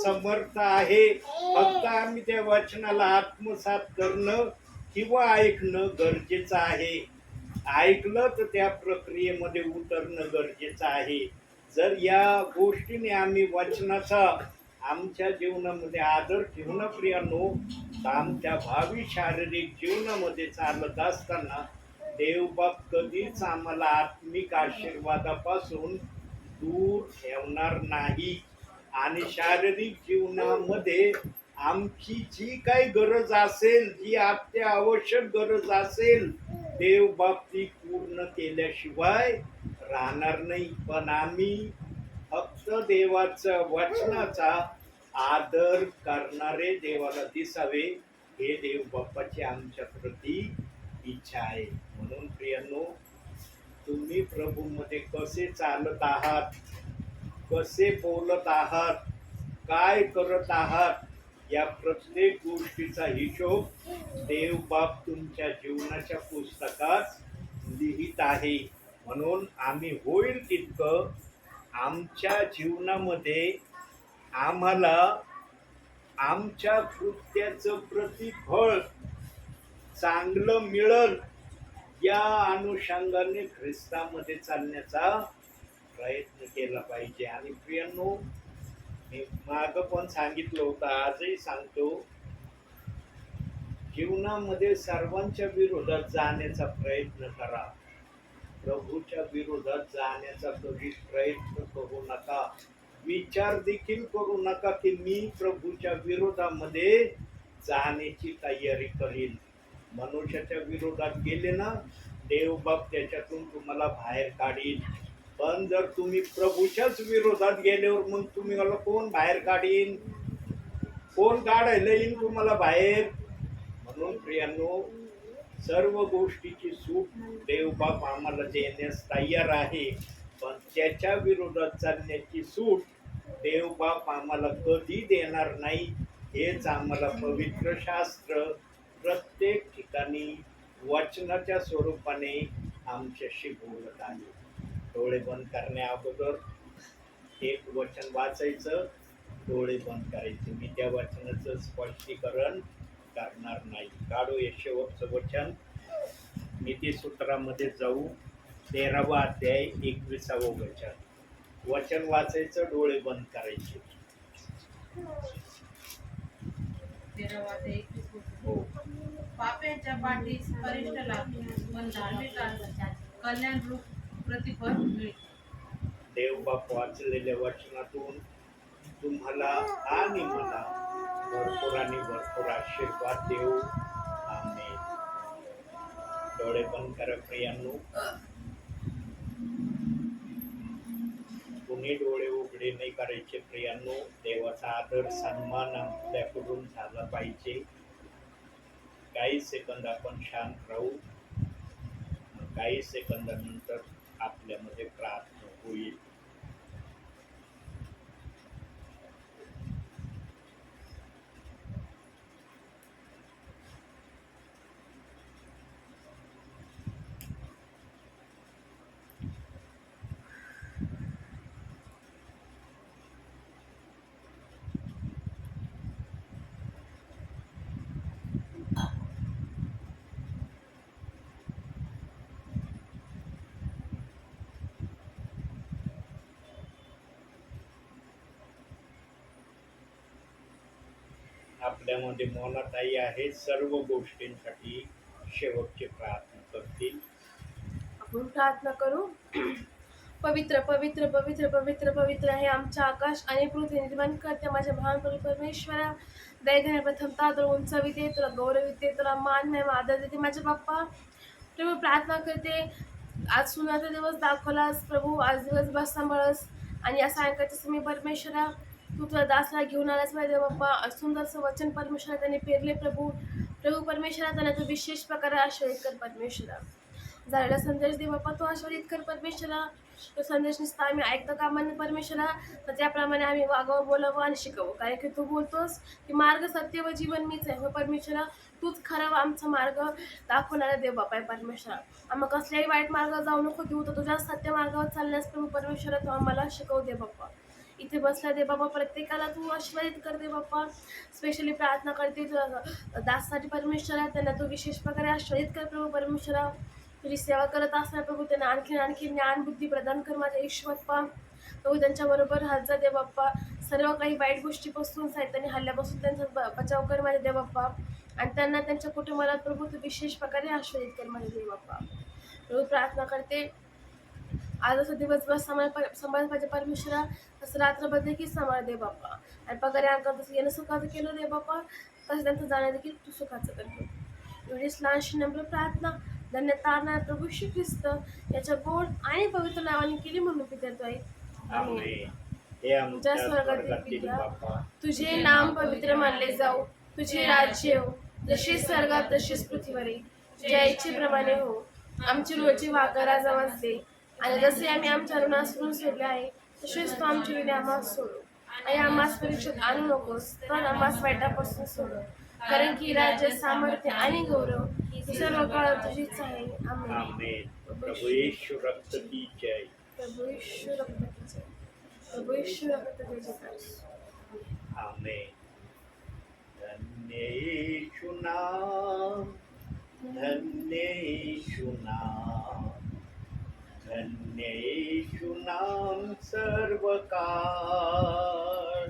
समर्थ आहे. फक्त आम्ही त्या वचनाला आत्मसात करणं किंवा ऐकणं गरजेचं आहे. ऐकलं तर त्या प्रक्रियेमध्ये उतरणं गरजेचं आहे. जर या गोष्टीने आम्ही वचनाचा आमच्या जीवनामध्ये आदर ठेवणं प्रियांनो, आमच्या भावी शारीरिक जीवनामध्ये चालत असताना देवबाप कधीच आम्हाला आत्मिक आशीर्वादापासून दूर ठेवणार नाही. आणि शारीरिक जीवनामध्ये आमची जी काही गरज असेल, जी अत्यावश्यक गरज असेल, देवबाप ती पूर्ण केल्याशिवाय राहणार नाही. पण आम्ही फक्त देवाच्या वचनाचा आदर करणारे देवाला दिसावे, हे देव बाप्पाची आमच्या प्रती इच्छा आहे. म्हणून प्रियांनो, तुम्ही प्रभूमध्ये कसे चालत आहात, कसे बोलत आहात, काय करत आहात, या प्रत्येक गोष्टीचा हिशोब देवबाप तुमच्या जीवनाच्या पुस्तकात लिहित आहे. म्हणून आम्ही होईल तितकं आमच्या जीवनामध्ये आम्हाला आमच्या कृत्याचं प्रतिफळ चांगलं मिळल, या अनुषंगाने ख्रिस्तामध्ये चालण्याचा प्रयत्न केला पाहिजे. आणि प्रियांनो, मी मागं पण सांगितलं होतं, आजही सांगतो, जीवनामध्ये सर्वांच्या विरोधात जाण्याचा प्रयत्न करा. प्रभूच्या विरोधात जाण्याचा कधी प्रयत्न करू नका. विचार देखील करू नका की मी प्रभूच्या विरोधामध्ये जाण्याची तयारी करीन. मनुष्याच्या विरोधात गेले ना, देवबाप त्याच्यातून तुम्हाला बाहेर काढील. पण जर तुम्ही प्रभूच्याच विरोधात गेल्यावर मग तुम्ही मला कोण बाहेर काढीन, कोण काढायला येईन तुम्हाला बाहेर? म्हणून प्रियांनो, सर्व गोष्टीची सूट देवबाप आम्हाला देण्यास तयार आहे, पण त्याच्या विरोधात चालण्याची सूट देवबाप आम्हाला कधी देणार नाही. हेच आम्हाला पवित्र शास्त्र प्रत्येक ठिकाणी वचनाच्या स्वरूपाने आमच्याशी बोलत आहे. डोळे बंद करण्या अगोदर एक वचन वाचायचं, डोळे बंद करायचे. मी त्या वचनाचं स्पष्टीकरण करणार नाही. काढू हे शेवटचं वचन. नीतिसूत्रामध्ये जाऊ, 13वा अध्याय 21वं वचन. वचन वाचायचं, डोळे बंद करायचे.
13 ते 21.
हो.
पाप्यांच्या पाठीस अरिष्ट लागतो, पण धार्मिकांना कल्याण रूप प्रतिफळ मिळते.
देवबाप वाचलेल्या वचनातून तुम्हाला आणि मला भरपूर आणि भरपूर आशीर्वाद देऊ. आमेन. डोळे बंद करा प्रियांनो. कुणी डोळे उघडे नाही करायचे प्रियांनो. देवाचा आदर सन्मान आपल्याकडून झाला पाहिजे. काही सेकंद आपण शांत राहू. काही सेकंदानंतर आपल्यामध्ये प्रार्थना होईल. आपल्यामध्ये मोनाताई आहे, सर्व गोष्टींसाठी शेवटची प्रार्थना करतील.
आपण प्रार्थना करू. पवित्र पवित्र पवित्र पवित्र पवित्र आहे आमच्या आकाश आणि पृथ्वी निर्माण करते माझ्या महान प्रभू परमेश्वरा. दया प्रथम तादर उंचाविते, तुला गौरविते, तुला मान महिमा आदर देते माझ्या बाप्पा. प्रभू प्रार्थना करते, आज सुनाचा दिवस दाखवलास प्रभू, आज दिवसभर सांभाळस आणि या सायंकाळच्या समय परमेश्वरा तू तुला दासला घेऊन आलास माझ्या बाप्पा. सुंदरचं वचन परमेश्वरा त्यांनी पेरले प्रभू. प्रभू परमेश्वरा त्यांना तू विशेष प्रकारे आश्रयित कर परमेश्वरा. झालेला संदेश दे बाप्पा, तू आश्रयित कर परमेश्वरा. तो संदेश नुसता आम्ही ऐकता कामा नये परमेश्वरा, तर त्याप्रमाणे आम्ही वागावं, बोलावं आणि शिकावं. कारण की तू बोलतोस की मार्ग सत्य व जीवन मीच आहे. हो परमेश्वरा, तूच खरा व आमचा मार्ग दाखवणारा देव बापा आहे परमेश्वरा. आम्हाला कसल्याही वाईट मार्गावर जाऊ नको देऊ, तर तुझ्या सत्य मार्गावर चालण्यास प्रभू परमेश्वरा तू आम्हाला शिकवू दे बाप्पा. इथे बसला दे बाबा, प्रत्येकाला तू आशीर्वादित कर दे बाप्पा. स्पेशली प्रार्थना करते तुझ्या दाससाठी परमेश्वरा, त्यांना तू विशेष प्रकारे आशीर्वादित कर प्रभू परमेश्वरा. तुझी सेवा करत असणार प्रभू, त्यांना आणखी ज्ञान बुद्धी प्रदान कर माझ्या ईश्वर बाप्पा. प्रभू त्यांच्याबरोबर हात जा दे बाप्पा. सर्व काही वाईट गोष्टीपासून, सैतानी हल्ल्यापासून त्यांचा बचाव कर माझ्या देव बाप्पा. आणि त्यांना त्यांच्या कुटुंबाला प्रभू तू विशेष प्रकारे आशीर्वादित कर माझ्या देव बाप्पा. प्रभू प्रार्थना करते, आज असं दिवसभर सांभाळ पाहिजे परमेश्वरा, तसं रात्रभर देखील सांभाळ दे बाप्पा. आणि पगारे अंकात तसं येणं सुखाचं केलं दे बाप्पा, तसं त्यांचं जाणं देखील तू सुखाचं करतो. एवढीच लहानशी नम्र प्रार्थना धन्य तारणार प्रभू श्री ख्रिस्त याच्या गोड आणि पवित्र नावाने केली म्हणून पितरतोय.
आमेन. हे आमच्या स्वर्गातील
पित्या,
बाप्पा,
तुझे नाम पवित्र मानले जाऊ, तुझे राज्य येऊ, जशी स्वर्गात तशीच पृथ्वीवर. तुझ्या इच्छेप्रमाणे हो. आमची रोजची भाकर आज आम्हास दे, आणि जसे आम्ही आमच्या ऋणासरून सोडले आहे तसेच तू आमची ऋणे आम्हास सोडू. आणि आम्हास परीक्षेत आणू नकोस, तर आम्हास वाईटापासून सोडू. कारण की राज्य, सामर्थ्य आणि गौरव ही सर्व काळ तुझीच आहे. आमेन.
आमेन. प्रभू येशू रक्त की जय.
प्रभू येशू रक्त की जय. प्रभू येशू रक्त की जय.
आमेन. धन्य येशू नाम, धन्य येशू नाम, धन्य येशू नाम सर्व काळ.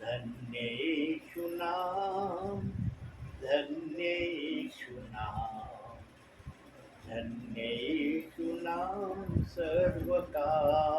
धन्य येशू नाम, धन्य येशू नाम, धन्य येशू नाम सर्व काळ.